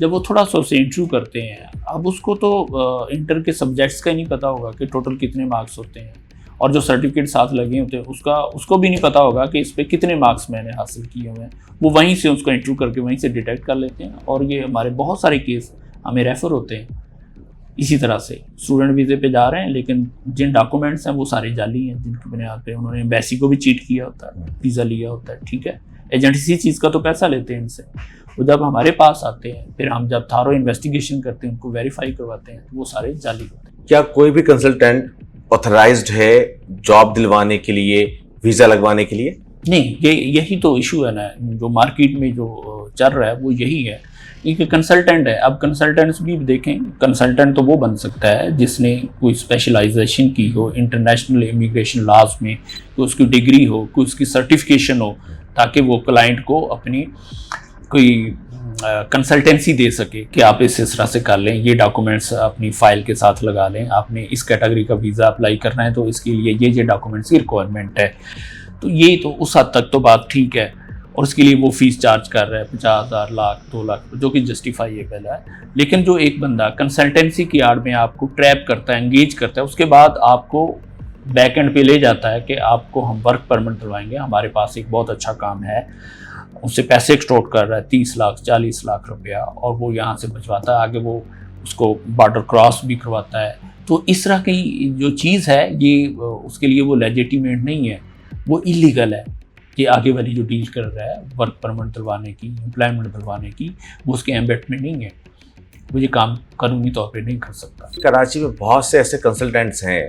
जब वो थोड़ा सा उसे इंटरव्यू करते हैं, अब उसको तो इंटर के सब्जेक्ट्स का ही नहीं पता होगा कि टोटल कितने मार्क्स होते हैं, और जो सर्टिफिकेट साथ लगे होते हैं उसको भी नहीं पता होगा कि इस पर कितने मार्क्स मैंने हासिल किए हुए हैं। वो वहीं से उसको इंटरव्यू करके वहीं से डिटेक्ट कर लेते हैं, और ये हमारे बहुत सारे केस हमें रेफ़र होते हैं। इसी तरह से स्टूडेंट वीज़े पे जा रहे हैं, लेकिन जिन डॉक्यूमेंट्स हैं वो सारे जाली हैं, जिनकी बुनियाद पे उन्होंने एम्बेसी को भी चीट किया होता है, वीज़ा लिया होता है, ठीक है। एजेंट इसी चीज़ का तो पैसा लेते हैं इनसे। वो जब हमारे पास आते हैं, फिर हम जब थारो इन्वेस्टिगेशन करते हैं, उनको वेरीफाई करवाते हैं, तो वो सारे जाली होते हैं। क्या कोई भी कंसल्टेंट ऑथराइज्ड है जॉब दिलवाने के लिए, वीज़ा लगवाने के लिए? नहीं, यही तो इशू है ना, जो मार्केट में जो चल रहा है वो यही है। एक कंसल्टेंट है, अब कंसल्टेंट्स भी देखें, कंसल्टेंट तो वो बन सकता है जिसने कोई स्पेशलाइजेशन की हो इंटरनेशनल इमिग्रेशन लॉज में, कोई उसकी डिग्री हो, कोई उसकी सर्टिफिकेशन हो, ताकि वो क्लाइंट को अपनी कोई कंसल्टेंसी दे सके कि आप इस तरह से कर लें, ये डॉक्यूमेंट्स अपनी फ़ाइल के साथ लगा लें, आपने इस कैटेगरी का वीज़ा अप्लाई करना है तो इसके लिए ये डॉक्यूमेंट्स की रिक्वायरमेंट है। तो ये तो उस हद तक तो बात ठीक है, और उसके लिए वो फ़ीस चार्ज कर रहा है 50,000, लाख, 2 लाख, जो कि जस्टिफाइएबल है। लेकिन जो एक बंदा कंसल्टेंसी की आड़ में आपको ट्रैप करता है, एंगेज करता है, उसके बाद आपको बैक एंड पे ले जाता है कि आपको हम वर्क परमिट दिलवाएंगे, हमारे पास एक बहुत अच्छा काम है, उससे पैसे एक्सटॉर्ट कर रहा है 30 लाख 40 लाख रुपया, और वो यहाँ से बचवाता है, आगे वो उसको बॉर्डर क्रॉस भी करवाता है। तो इस तरह की जो चीज़ है, ये उसके लिए वो लेजिटिमेट नहीं है, वो इलीगल है। ये आगे वाली जो डील कर रहा है वर्क परमिट दिलवाने की, एम्प्लॉयमेंट दिलवाने की, वो उसके एम्बेट में नहीं है, वो ये काम कानूनी तौर पे नहीं कर सकता। कराची में बहुत से ऐसे कंसल्टेंट्स हैं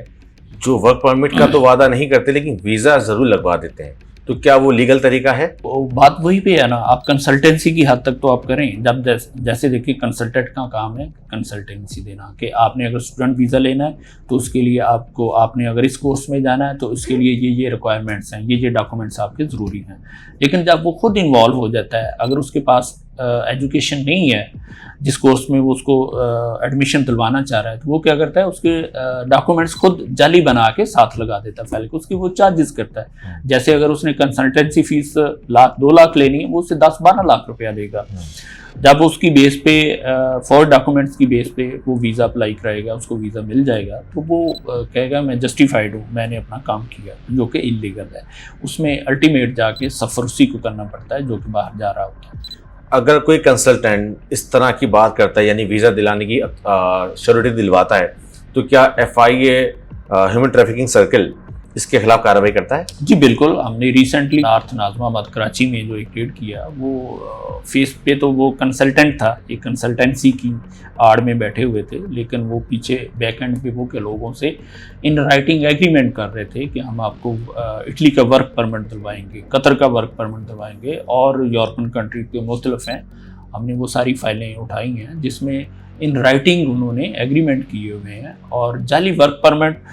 जो वर्क परमिट का तो वादा नहीं करते, लेकिन वीज़ा ज़रूर लगवा देते हैं, तो क्या वो लीगल तरीका है? बात वही पे है ना, आप कंसल्टेंसी की हद तक तो आप करें। जब जैसे देखिए, कंसल्टेंट का काम है कंसल्टेंसी देना, कि आपने अगर स्टूडेंट वीज़ा लेना है तो उसके लिए आपने अगर इस कोर्स में जाना है तो उसके लिए ये रिक्वायरमेंट्स हैं, ये डॉक्यूमेंट्स आपके ज़रूरी हैं। लेकिन जब वो खुद इन्वॉल्व हो जाता है, अगर उसके पास एजुकेशन नहीं है जिस कोर्स में वो उसको एडमिशन दिलवाना चाह रहा है, तो वो क्या करता है, उसके डॉक्यूमेंट्स खुद जाली बना के साथ लगा देता है फाइल को, उसकी वो चार्जेस करता है। जैसे अगर उसने कंसल्टेंसी फीस 2 लाख लेनी है, वो उससे 10-12 लाख रुपया देगा। जब उसकी बेस पे फॉर डॉक्यूमेंट्स की बेस पे वो वीज़ा अप्लाई कराएगा, उसको वीज़ा मिल जाएगा, तो वो कहेगा मैं जस्टिफाइड हूँ, मैंने अपना काम किया, जो कि इलीगल है। उसमें अल्टीमेट जाके सफ़र उसी को करना पड़ता है जो कि बाहर जा रहा होता है। अगर कोई कंसल्टेंट इस तरह की बात करता है, यानी वीज़ा दिलाने की श्योरिटी दिलवाता है, तो क्या FIA ह्यूमन ट्रैफिकिंग सर्कल इसके खिलाफ कार्रवाई करता है? जी बिल्कुल, हमने रिसेंटली नॉर्थ नाज़िमाबाद कराची में जो एक रेड किया, वो फेस पे तो वो कंसल्टेंट था, एक कंसल्टेंसी की आड़ में बैठे हुए थे, लेकिन वो पीछे बैक एंड पे वो के लोगों से इन राइटिंग एग्रीमेंट कर रहे थे कि हम आपको इटली का वर्क परमिट दिलवाएंगे, कतर का वर्क परमिट दिलवाएंगे, और यूरोपियन कंट्री के मुख्तलिफ हैं। हमने वो सारी फाइलें उठाई हैं जिसमें इन राइटिंग उन्होंने एग्रीमेंट किए हुए हैं, और जाली वर्क परमिट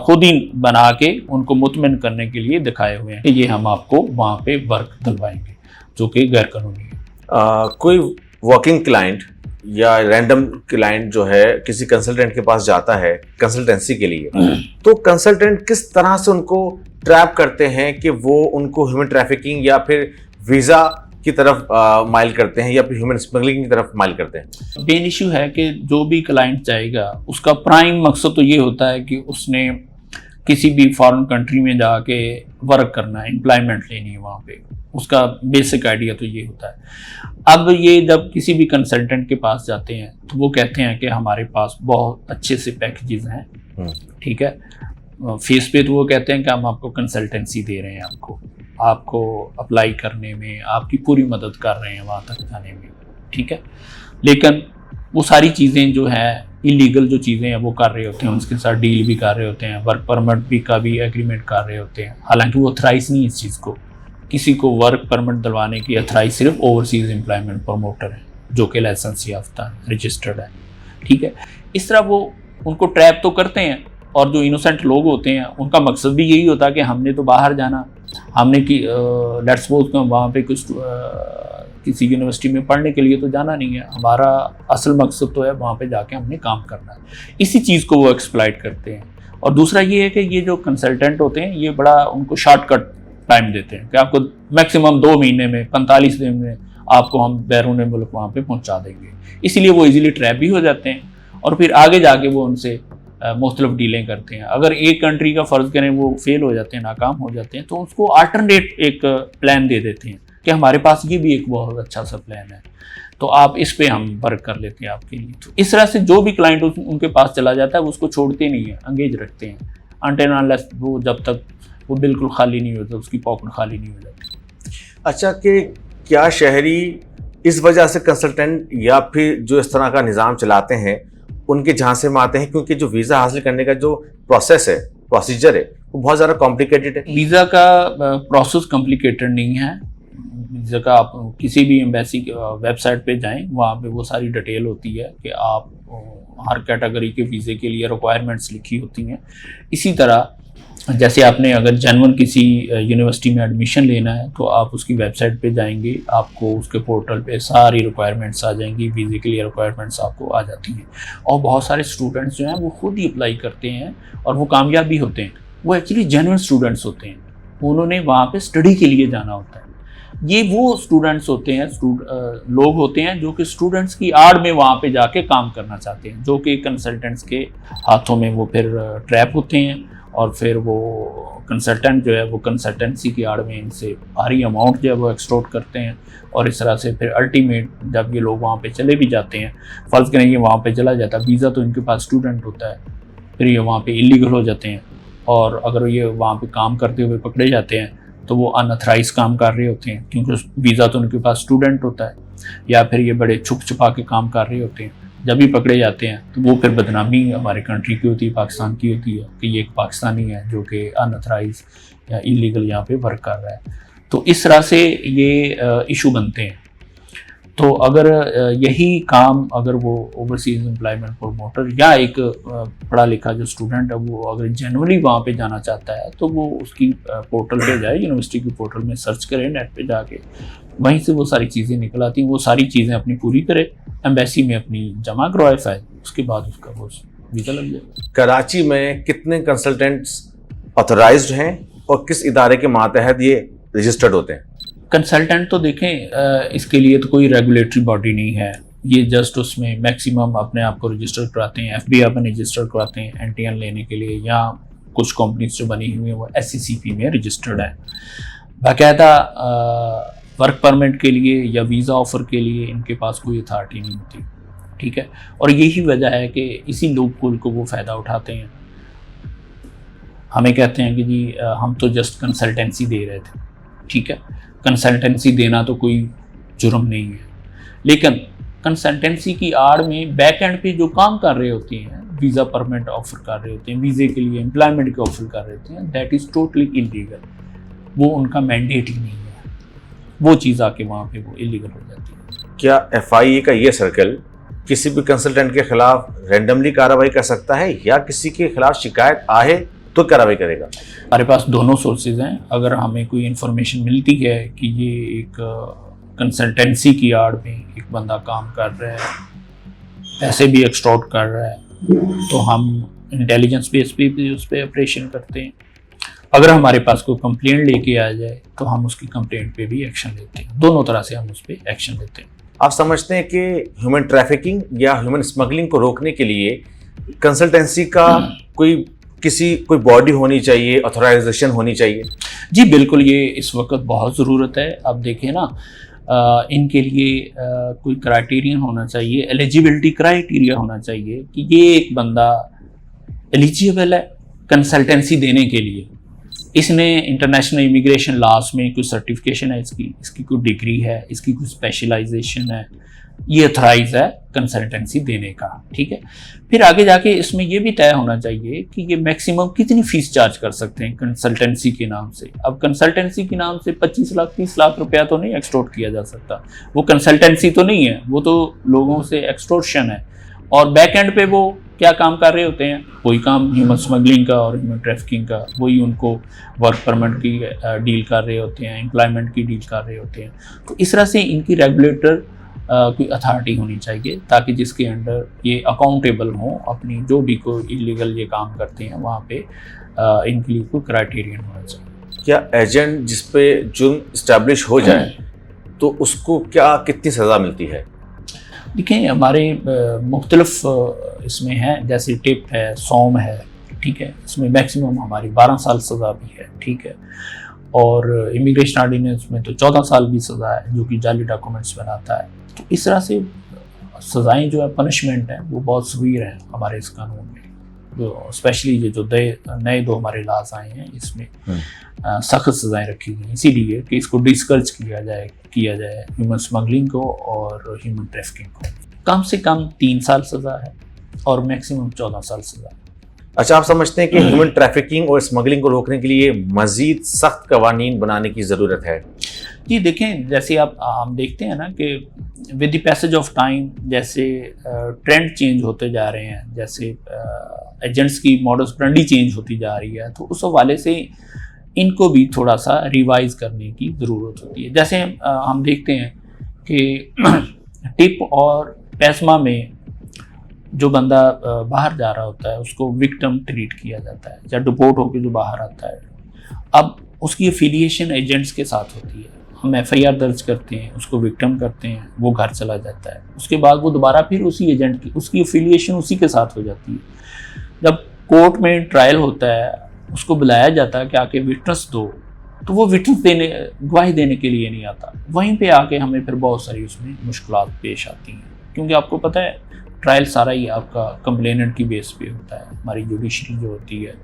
खुद ही बना के उनको मुतमिन करने के लिए दिखाए हुए हैं कि ये हम आपको वहाँ पे वर्क दिलवाएंगे, जो कि गैर कानूनी है। कोई वर्किंग क्लाइंट या रैंडम क्लाइंट जो है किसी कंसल्टेंट के पास जाता है कंसल्टेंसी के लिए, तो कंसल्टेंट किस तरह से उनको ट्रैप करते हैं कि वो उनको ह्यूमन ट्रैफिकिंग या फिर वीज़ा की तरफ माइल करते हैं, या फिर ह्यूमन स्मगलिंग की तरफ माइल करते हैं? मेन इशू है कि जो भी क्लाइंट जाएगा, उसका प्राइम मकसद तो ये होता है कि उसने किसी भी फॉरेन कंट्री में जाके वर्क करना है, एम्प्लॉयमेंट लेनी है वहाँ पे, उसका बेसिक आइडिया तो ये होता है। अब ये जब किसी भी कंसल्टेंट के पास जाते हैं तो वो कहते हैं कि हमारे पास बहुत अच्छे से पैकेजेस हैं, ठीक है। फेस पे तो वो कहते हैं कि हम आपको कंसल्टेंसी दे रहे हैं, आपको अप्लाई करने में आपकी पूरी मदद कर रहे हैं वहाँ तक जाने में, ठीक है। लेकिन वो सारी चीज़ें जो है इलीगल जो चीज़ें हैं वो कर रहे होते हैं, उसके साथ डील भी कर रहे होते हैं, वर्क परमिट भी का भी एग्रीमेंट कर रहे होते हैं, हालांकि वो अथराइज नहीं है इस चीज़ को। किसी को वर्क परमिट दिलवाने की अथराइज सिर्फ ओवरसीज एम्प्लॉयमेंट प्रमोटर है जो कि लाइसेंस याफ्ता रजिस्टर्ड है, ठीक है। इस तरह वो उनको ट्रैप तो करते हैं, और जो इनोसेंट लोग होते हैं उनका मकसद भी यही होता है कि हमने तो बाहर जाना, हमने कि लेट्स सपोज वहाँ पे कुछ किसी यूनिवर्सिटी में पढ़ने के लिए तो जाना नहीं है, हमारा असल मकसद तो है वहाँ पे जाके हमने काम करना है। इसी चीज़ को वो एक्सप्लॉइट करते हैं। और दूसरा ये है कि ये जो कंसल्टेंट होते हैं ये बड़ा उनको शॉर्टकट टाइम देते हैं कि आपको मैक्सिमम 2 महीने में 45 दिन में आपको हम बैरून मुल्क वहाँ पे पहुँचा देंगे, इसलिए वो इजीली ट्रैप भी हो जाते हैं और फिर आगे जाके वो उनसे मुख्तलिफ डीलें करते हैं। अगर एक कंट्री का फ़र्ज़ करें वो फेल हो जाते हैं, नाकाम हो जाते हैं, तो उसको अल्टरनेट एक प्लान दे देते हैं कि हमारे पास ये भी एक बहुत अच्छा सा प्लान है, तो आप इस पे हम वर्क कर लेते हैं आपके लिए। तो इस तरह से जो भी क्लाइंट उनके पास चला जाता है वो उसको छोड़ते नहीं है, एंगेज रखते हैं अनटिल अनलेस वो जब तक वो बिल्कुल खाली नहीं होता, उसकी पॉकेट खाली नहीं हो जाती। अच्छा, कि क्या शहरी इस वजह से कंसल्टेंट या फिर जो इस तरह का निज़ाम चलाते हैं उनके झांसे में आते हैं, क्योंकि जो वीज़ा हासिल करने का जो प्रोसीजर है वो बहुत ज़्यादा कॉम्प्लिकेटेड है? वीज़ा का प्रोसेस कॉम्प्लिकेटेड नहीं है। वीज़ा का आप किसी भी एम्बेसी वेबसाइट पे जाएं, वहाँ पे वो सारी डिटेल होती है कि आप हर कैटेगरी के वीज़े के लिए रिक्वायरमेंट्स लिखी होती हैं। इसी तरह जैसे आपने अगर जेन्युइन किसी यूनिवर्सिटी में एडमिशन लेना है तो आप उसकी वेबसाइट पे जाएंगे, आपको उसके पोर्टल पे सारी रिक्वायरमेंट्स आ जाएंगी, वीज़े के लिए रिक्वायरमेंट्स आपको आ जाती हैं। और बहुत सारे स्टूडेंट्स जो हैं वो खुद ही अप्लाई करते हैं और वो कामयाब भी होते हैं। वो एक्चुअली जेन्युइन स्टूडेंट्स होते हैं, उन्होंने वहाँ पर स्टडी के लिए जाना होता है। ये वो स्टूडेंट्स होते हैं, लोग होते हैं जो कि स्टूडेंट्स की आड़ में वहाँ पे जाके काम करना चाहते हैं, जो कि कंसल्टेंट्स के हाथों में वो फिर ट्रैप होते हैं और फिर वो कंसल्टेंट जो है वो कंसल्टेंसी की आड़ में इनसे भारी अमाउंट जो है वो एक्सटॉर्ट करते हैं। और इस तरह से फिर अल्टीमेट जब ये लोग वहाँ पे चले भी जाते हैं, फ़र्ज़ करें ये वहाँ पे चला जाता है, वीज़ा तो इनके पास स्टूडेंट होता है, फिर ये वहाँ पे इलीगल हो जाते हैं। और अगर ये वहाँ पे काम करते हुए पकड़े जाते हैं तो वो अनअथराइज काम कर रहे होते हैं, क्योंकि वीज़ा तो उनके पास स्टूडेंट होता है, या फिर ये बड़े छुप छुपा के काम कर रहे होते हैं। जब भी पकड़े जाते हैं तो वो फिर बदनामी हमारे कंट्री की होती है, पाकिस्तान की होती है कि ये एक पाकिस्तानी है जो कि अनअथराइज या इलीगल यहाँ पे वर्क कर रहा है। तो इस तरह से ये इशू बनते हैं। तो अगर यही काम अगर वो ओवरसीज एम्प्लॉयमेंट प्रमोटर या एक पढ़ा लिखा जो स्टूडेंट है वो अगर जेन्युइनली वहाँ पे जाना चाहता है तो वो उसकी पोर्टल पे जाए, यूनिवर्सिटी की पोर्टल में सर्च करे नेट पे जाके, वहीं से वो सारी चीज़ें निकल आती हैं। वो सारी चीज़ें अपनी पूरी करे, एम्बेसी में अपनी जमा करवाए फाइल, उसके बाद उसका वो वीज़ा लग जाए। कराची में कितने कंसल्टेंट्स ऑथराइज्ड हैं और किस इदारे के मातहत ये रजिस्टर्ड होते हैं? कंसल्टेंट तो देखें इसके लिए तो कोई रेगुलेटरी बॉडी नहीं है, ये जस्ट उसमें मैक्सिमम अपने आप को रजिस्टर कराते हैं, FBI में रजिस्टर कराते हैं NTN लेने के लिए, या कुछ कंपनीज जो बनी हुई हैं वो SCCP में रजिस्टर्ड है। बाकायदा वर्क परमिट के लिए या वीज़ा ऑफ़र के लिए इनके पास कोई अथॉरिटी नहीं होती, ठीक है। और यही वजह है कि इसी लूपहोल को वो फ़ायदा उठाते हैं। हमें कहते हैं कि जी हम तो जस्ट कंसल्टेंसी दे रहे थे, ठीक है, कंसल्टेंसी देना तो कोई जुर्म नहीं है, लेकिन कंसल्टेंसी की आड़ में बैक एंड पे जो काम कर रहे होते हैं, वीज़ा परमिट ऑफ़र कर रहे होते हैं, वीज़े के लिए एम्प्लॉयमेंट के ऑफ़र कर रहे होते हैं, दैट इज़ टोटली इलीगल। वो उनका मैंडेट ही नहीं है, वो चीज़ आके वहाँ पे वो इलीगल हो जाती है। क्या FIA का ये सर्कल किसी भी कंसल्टेंट के खिलाफ रैंडमली कार्रवाई कर सकता है या किसी के खिलाफ शिकायत आए तो कार्रवाई करेगा? हमारे पास दोनों सोर्सेज हैं। अगर हमें कोई इन्फॉर्मेशन मिलती है कि ये एक कंसल्टेंसी की आड़ में एक बंदा काम कर रहा है, पैसे भी एक्सटॉर्ट कर रहा है, तो हम इंटेलिजेंस बेस पे भी उस पर ऑपरेशन करते हैं। अगर हमारे पास कोई कंप्लेंट लेके आ जाए तो हम उसकी कंप्लेंट पे भी एक्शन लेते हैं। दोनों तरह से हम उस पर एक्शन लेते हैं। आप समझते हैं कि ह्यूमन ट्रैफिकिंग या ह्यूमन स्मगलिंग को रोकने के लिए कंसल्टेंसी का कोई बॉडी होनी चाहिए, ऑथराइजेशन होनी चाहिए? जी बिल्कुल, ये इस वक्त बहुत ज़रूरत है। अब देखें ना, इनके लिए कोई क्राइटेरियन होना चाहिए, एलिजिबिलिटी क्राइटेरिया होना चाहिए कि ये एक बंदा एलिजिबल है कंसल्टेंसी देने के लिए, इसने इंटरनेशनल इमिग्रेशन लॉज में कोई सर्टिफिकेशन है, इसकी कोई डिग्री है, इसकी कोई स्पेशलाइजेशन है, ये अथराइज है कंसल्टेंसी देने का, ठीक है। फिर आगे जाके इसमें ये भी तय होना चाहिए कि ये मैक्सिमम कितनी फीस चार्ज कर सकते हैं कंसल्टेंसी के नाम से। अब कंसल्टेंसी के नाम से 25 लाख 30 लाख रुपया तो नहीं एक्सटॉर्ट किया जा सकता, वो कंसल्टेंसी तो नहीं है, वो तो लोगों से एक्सटॉर्शन है। और बैक एंड पे वो क्या काम कर रहे होते हैं, वही काम ह्यूमन स्मगलिंग का और ह्यूमन ट्रैफिकिंग का, वही उनको वर्क परमिट की डील कर रहे होते हैं, एम्प्लॉयमेंट की डील कर रहे होते हैं। तो इस तरह से इनकी रेगुलेटर कोई अथॉरिटी होनी चाहिए ताकि जिसके अंडर ये अकाउंटेबल हों अपनी जो भी कोई इलीगल ये काम करते हैं वहाँ पे इनके लिए कोई क्राइटेरियन होना चाहिए। क्या एजेंट जिस पे जुर्म इस्टेब्लिश हो जाए तो उसको क्या कितनी सज़ा मिलती है? देखिए हमारे मुख्तलिफ इसमें हैं, जैसे टिप है, सौम है, ठीक है, इसमें मैक्सिमम हमारी 12 साल सज़ा भी है, ठीक है। और इमिग्रेशन ऑर्डिनेंस में तो 14 साल भी सज़ा है जो कि जाली डॉक्यूमेंट्स बनाता है। तो इस तरह से सज़ाएं जो है, पनिशमेंट है, वो बहुत सवीर हैं हमारे इस कानून में। जो स्पेशली ये जो नए दो हमारे लाज आए हैं इसमें सख्त सज़ाएं रखी गई, इसीलिए कि इसको डिस्करेज किया जाए ह्यूमन स्मगलिंग को और ह्यूमन ट्रैफिकिंग को। कम से कम 3 साल सज़ा है और मैक्सिमम 14 साल सज़ा है। अच्छा, आप समझते हैं कि ह्यूमन ट्रैफिकिंग और स्मगलिंग को रोकने के लिए मजीद सख्त कवानीन बनाने की ज़रूरत है? जी देखें, जैसे हम देखते हैं ना कि with the passage of time जैसे ट्रेंड चेंज होते जा रहे हैं, जैसे एजेंट्स की मॉडस ऑपरेंडी चेंज होती जा रही है, तो उस हवाले से इनको भी थोड़ा सा रिवाइज करने की ज़रूरत होती है। जैसे हम देखते हैं कि टिप और पैसमा में जो बंदा बाहर जा रहा होता है उसको विक्टिम ट्रीट किया जाता है, या डिपोर्ट होकर जो बाहर आता है, अब उसकी एफिलिएशन एजेंट्स के साथ होती है। हम FIR दर्ज करते हैं, उसको विक्टिम करते हैं, वो घर चला जाता है, उसके बाद वो दोबारा फिर उसी एजेंट की उसकी एफिलिएशन उसी के साथ हो जाती है। जब कोर्ट में ट्रायल होता है उसको बुलाया जाता है कि आके विटनेस दो, तो वो विटनेस गवाही देने के लिए नहीं आता। वहीं पे आके हमें फिर बहुत सारी उसमें मुश्किलात पेश आती हैं, क्योंकि आपको पता है ट्रायल सारा ही आपका कंप्लेनेंट की बेस पे होता है। हमारी जुडिशरी जो होती है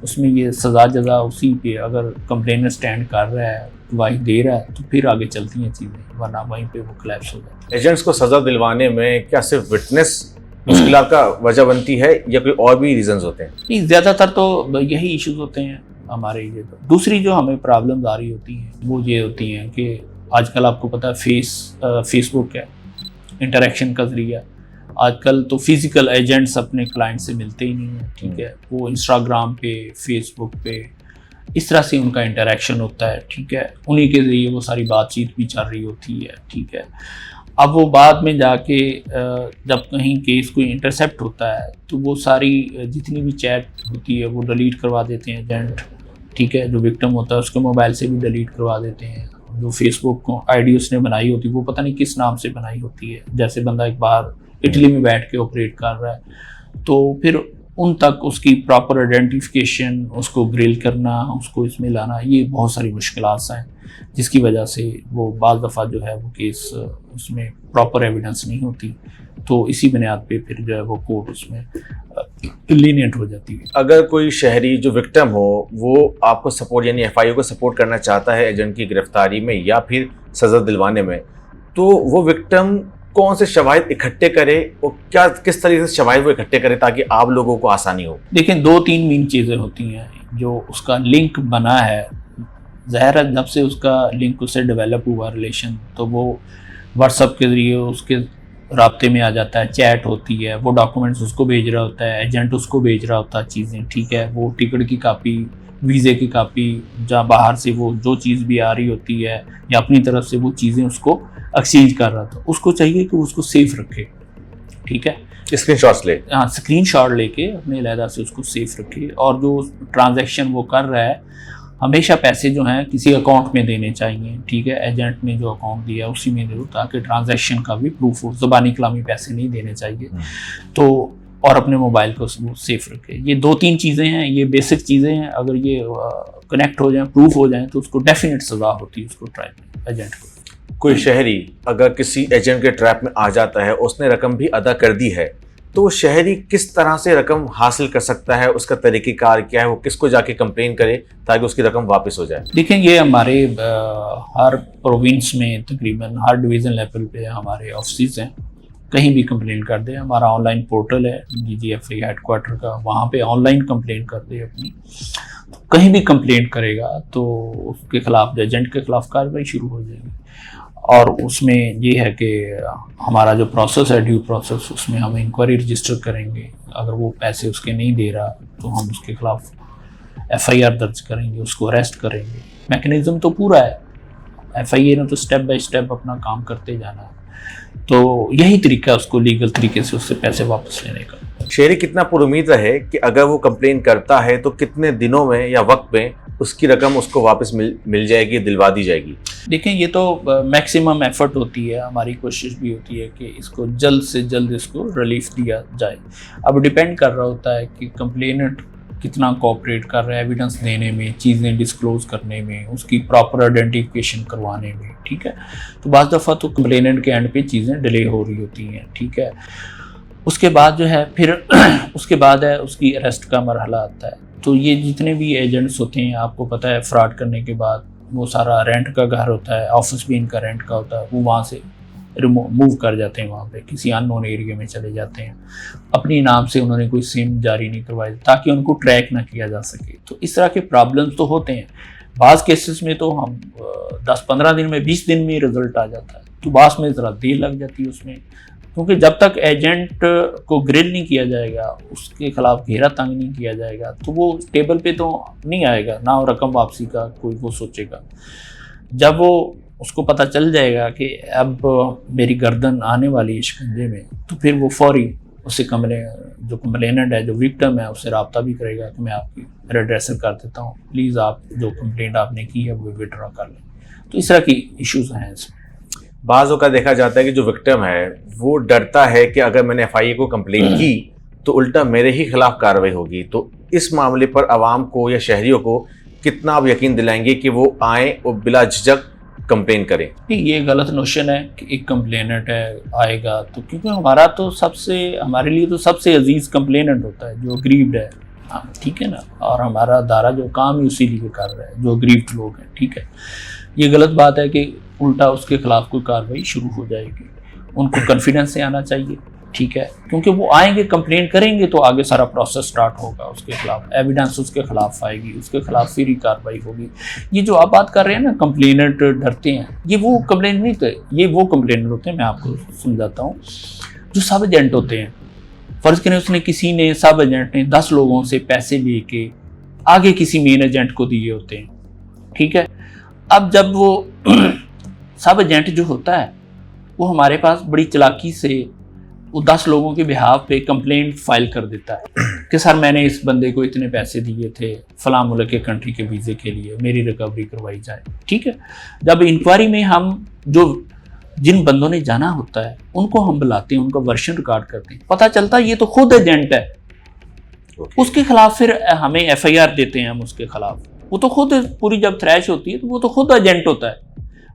उसमें ये सज़ा जज़ा उसी पे, अगर कंप्लेनेंट स्टैंड कर रहा है, गवाही दे रहा है, तो फिर आगे चलती हैं चीज़ें, वरना वहीं पे वो क्लैप्स हो जाती है। एजेंट्स को सज़ा दिलवाने में क्या सिर्फ विटनेस मुश्किलात का वजह बनती है या कोई और भी रीजंस होते हैं? नहीं, ज़्यादातर तो यही इश्यूज होते हैं हमारे ये। तो दूसरी जो हमें प्रॉब्लम्स आ रही होती हैं वो ये होती हैं कि आजकल आपको पता है फेसबुक है इंटरेक्शन का ज़रिया। आजकल तो फिज़िकल एजेंट्स अपने क्लाइंट से मिलते ही नहीं हैं, ठीक है, वो इंस्टाग्राम पे, फेसबुक पे, इस तरह से उनका इंटरेक्शन होता है, ठीक है, उन्हीं के ज़रिए वो सारी बातचीत भी चल रही होती है, ठीक है। अब वो बाद में जाके जब कहीं केस कोई इंटरसेप्ट होता है तो वो सारी जितनी भी चैट होती है वो डिलीट करवा देते हैं एजेंट, ठीक है, जो विक्टिम होता है उसके मोबाइल से भी डिलीट करवा देते हैं। जो फेसबुक को आईडी उसने बनाई होती है वो पता नहीं किस नाम से बनाई होती है, जैसे बंदा एक बार इटली में बैठ के ऑपरेट कर रहा है, तो फिर उन तक उसकी प्रॉपर आइडेंटिफिकेशन, उसको ग्रिल करना, उसको इसमें लाना, ये बहुत सारी मुश्किलात हैं, जिसकी वजह से वो बाज़ दफ़ा जो है वो केस उसमें प्रॉपर एविडेंस नहीं होती, तो इसी बुनियाद पे फिर जो है वो कोर्ट उसमें लीनियंट हो जाती है। अगर कोई शहरी जो विक्टिम हो वो आपको सपोर्ट यानी FIO को सपोर्ट करना चाहता है एजेंट की गिरफ्तारी में या फिर सज़ा दिलवाने में, तो वो विक्टिम कौन से शवाहिद इकट्ठे करे और क्या किस तरीके से शवाहिद वो इकट्ठे करे ताकि आप लोगों को आसानी हो? देखें, 2-3 मेन चीज़ें होती हैं। जो उसका लिंक बना है, ज़ाहिर है जब से उसका लिंक उससे डेवलप हुआ रिलेशन, तो वो व्हाट्सएप के ज़रिए उसके राब्ते में आ जाता है, चैट होती है, वो डॉक्यूमेंट्स उसको भेज रहा होता है, एजेंट उसको भेज रहा होता है चीज़ें, ठीक है, वो टिकट की कापी, वीज़े की कापी, जहाँ बाहर से वो जो चीज़ भी आ रही होती है या अपनी तरफ से वो चीज़ें उसको एक्सचेंज कर रहा था, उसको चाहिए कि उसको सेफ रखे, ठीक है, स्क्रीनशॉट्स ले, हाँ, स्क्रीनशॉट लेके अपने अलहदा से उसको सेफ रखे। और जो ट्रांजैक्शन वो कर रहा है, हमेशा पैसे जो हैं किसी अकाउंट में देने चाहिए, ठीक है, एजेंट ने जो अकाउंट दिया उसी में दो, ताकि ट्रांजैक्शन का भी प्रूफ हो, ज़बानी कलामी पैसे नहीं देने चाहिए, तो और अपने मोबाइल को सेफ रखे। ये 2-3 चीज़ें हैं, ये बेसिक चीज़ें हैं, अगर ये कनेक्ट हो जाएं, प्रूफ हो जाएं, तो उसको डेफिनेट सज़ा होती है उसको ट्रायल एजेंट को। कोई शहरी अगर किसी एजेंट के ट्रैप में आ जाता है, उसने रकम भी अदा कर दी है, तो शहरी किस तरह से रकम हासिल कर सकता है, उसका तरीक़ेकार क्या है, वो किसको जाके कंप्लेन करे ताकि उसकी रकम वापस हो जाए? देखें, ये हमारे हर प्रोविंस में तकरीबन हर डिवीज़न लेवल पे हमारे ऑफिस हैं। कहीं भी कंप्लेन कर दे, हमारा ऑनलाइन पोर्टल है DGFA हेडक्वार्टर का, वहाँ पे ऑनलाइन कंप्लेन कर दे अपनी। तो कहीं भी कंप्लेन करेगा तो उसके खिलाफ, एजेंट के खिलाफ कार्रवाई शुरू हो जाएगी। और उसमें ये है कि हमारा जो प्रोसेस है, ड्यू प्रोसेस, उसमें हम इंक्वायरी रजिस्टर करेंगे। अगर वो पैसे उसके नहीं दे रहा तो हम उसके खिलाफ FIR दर्ज करेंगे, उसको अरेस्ट करेंगे। मैकेनिज्म तो पूरा है, FIA ने तो स्टेप बाय स्टेप अपना काम करते जाना है। तो यही तरीका है उसको लीगल तरीके से उससे पैसे वापस लेने का। शहरी कितना पुरुमीद रहे कि अगर वो कंप्लेन करता है तो कितने दिनों में या वक्त में उसकी रकम उसको वापस मिल जाएगी, दिलवा दी जाएगी? देखें, ये तो मैक्सिमम एफर्ट होती है, हमारी कोशिश भी होती है कि इसको जल्द से जल्द इसको रिलीफ दिया जाए। अब डिपेंड कर रहा होता है कि कंप्लेनेंट कितना कोऑपरेट कर रहा है एविडेंस देने में, चीज़ें डिस्क्लोज करने में, उसकी प्रॉपर आइडेंटिफिकेशन करवाने में। ठीक है, तो बाज़ दफ़ा तो कंप्लेनेंट के एंड पे चीज़ें डिले हो रही होती हैं। ठीक है, उसके बाद जो है फिर उसके बाद है उसकी अरेस्ट का मरहला आता है। तो ये जितने भी एजेंट्स होते हैं, आपको पता है फ्रॉड करने के बाद वो सारा रेंट का घर होता है, ऑफिस भी इनका रेंट का होता है, वो वहाँ से मूव कर जाते हैं, वहाँ पे किसी अननोन एरिया में चले जाते हैं। अपनी नाम से उन्होंने कोई सिम जारी नहीं करवाई ताकि उनको ट्रैक ना किया जा सके। तो इस तरह के प्रॉब्लम्स तो होते हैं। बाज़ केसेस में तो हम 10-15 दिन में, 20 दिन में रिजल्ट आ जाता है। तो बास में ज़रा देर लग जाती है उसमें, क्योंकि जब तक एजेंट को ग्रिल नहीं किया जाएगा, उसके खिलाफ घेरा तंग नहीं किया जाएगा, तो वो टेबल पे तो नहीं आएगा ना, रकम वापसी का कोई वो सोचेगा। जब वो उसको पता चल जाएगा कि अब मेरी गर्दन आने वाली है शिकंजे में, तो फिर वो फौरी उससे जो कंप्लेनेंट है, जो विक्टिम है, उससे रब्ता भी करेगा कि मैं आपकी रेड्रेसल कर देता हूँ, प्लीज़ आप जो कंप्लेंट आपने की है वो विड्रॉ कर लें। तो इस तरह की इश्यूज़ हैं इसमें। बाज़ों का देखा जाता है कि जो विक्टिम है वो डरता है कि अगर मैंने FIA को कंप्लेन की तो उल्टा मेरे ही खिलाफ कार्रवाई होगी। तो इस मामले पर आवाम को या शहरियों को कितना आप यकीन दिलाएंगे कि वो आएँ और बिला झिझक कंप्लेन करें? ये गलत नोशन है कि एक कंप्लेनेंट है आएगा तो, क्योंकि हमारे लिए तो सबसे अजीज़ कंप्लेनेंट होता है जो अग्रीव्ड है। हाँ, ठीक है ना, और हमारा दारा जो काम ही उसी लिए कर रहा है, जो अग्रीव्ड लोग हैं। ठीक है, ये गलत बात है कि उल्टा उसके खिलाफ कोई कार्रवाई शुरू हो जाएगी। उनको कॉन्फिडेंस से आना चाहिए। ठीक है, क्योंकि वो आएंगे, कंप्लेन करेंगे तो आगे सारा प्रोसेस स्टार्ट होगा, उसके खिलाफ एविडेंस उसके खिलाफ आएगी, उसके खिलाफ फिर ही कार्रवाई होगी। ये जो आप बात कर रहे हैं ना, कंप्लेनेंट डरते हैं, ये वो कंप्लेन नहीं थे, ये वो कंप्लेनेंट होते हैं। मैं आपको समझाता हूँ, जो सब एजेंट होते हैं। फर्ज करें किसी ने, सब एजेंट ने 10 लोगों से पैसे लेके आगे किसी मेन एजेंट को दिए होते हैं। ठीक है, अब जब वो सब एजेंट जो होता है वो हमारे पास बड़ी चालाकी से वो 10 लोगों के बिहाफ पे कंप्लेंट फाइल कर देता है कि सर मैंने इस बंदे को इतने पैसे दिए थे फलां मुल्क के कंट्री के वीज़े के लिए, मेरी रिकवरी करवाई जाए। ठीक है, जब इंक्वायरी में हम जिन बंदों ने जाना होता है उनको हम बुलाते हैं, उनका वर्शन रिकॉर्ड करते हैं, पता चलता है ये तो खुद एजेंट है। उसके खिलाफ फिर हमें FIR देते हैं हम उसके खिलाफ। वो तो खुद पूरी जब थ्रैश होती है तो वो तो खुद एजेंट होता है,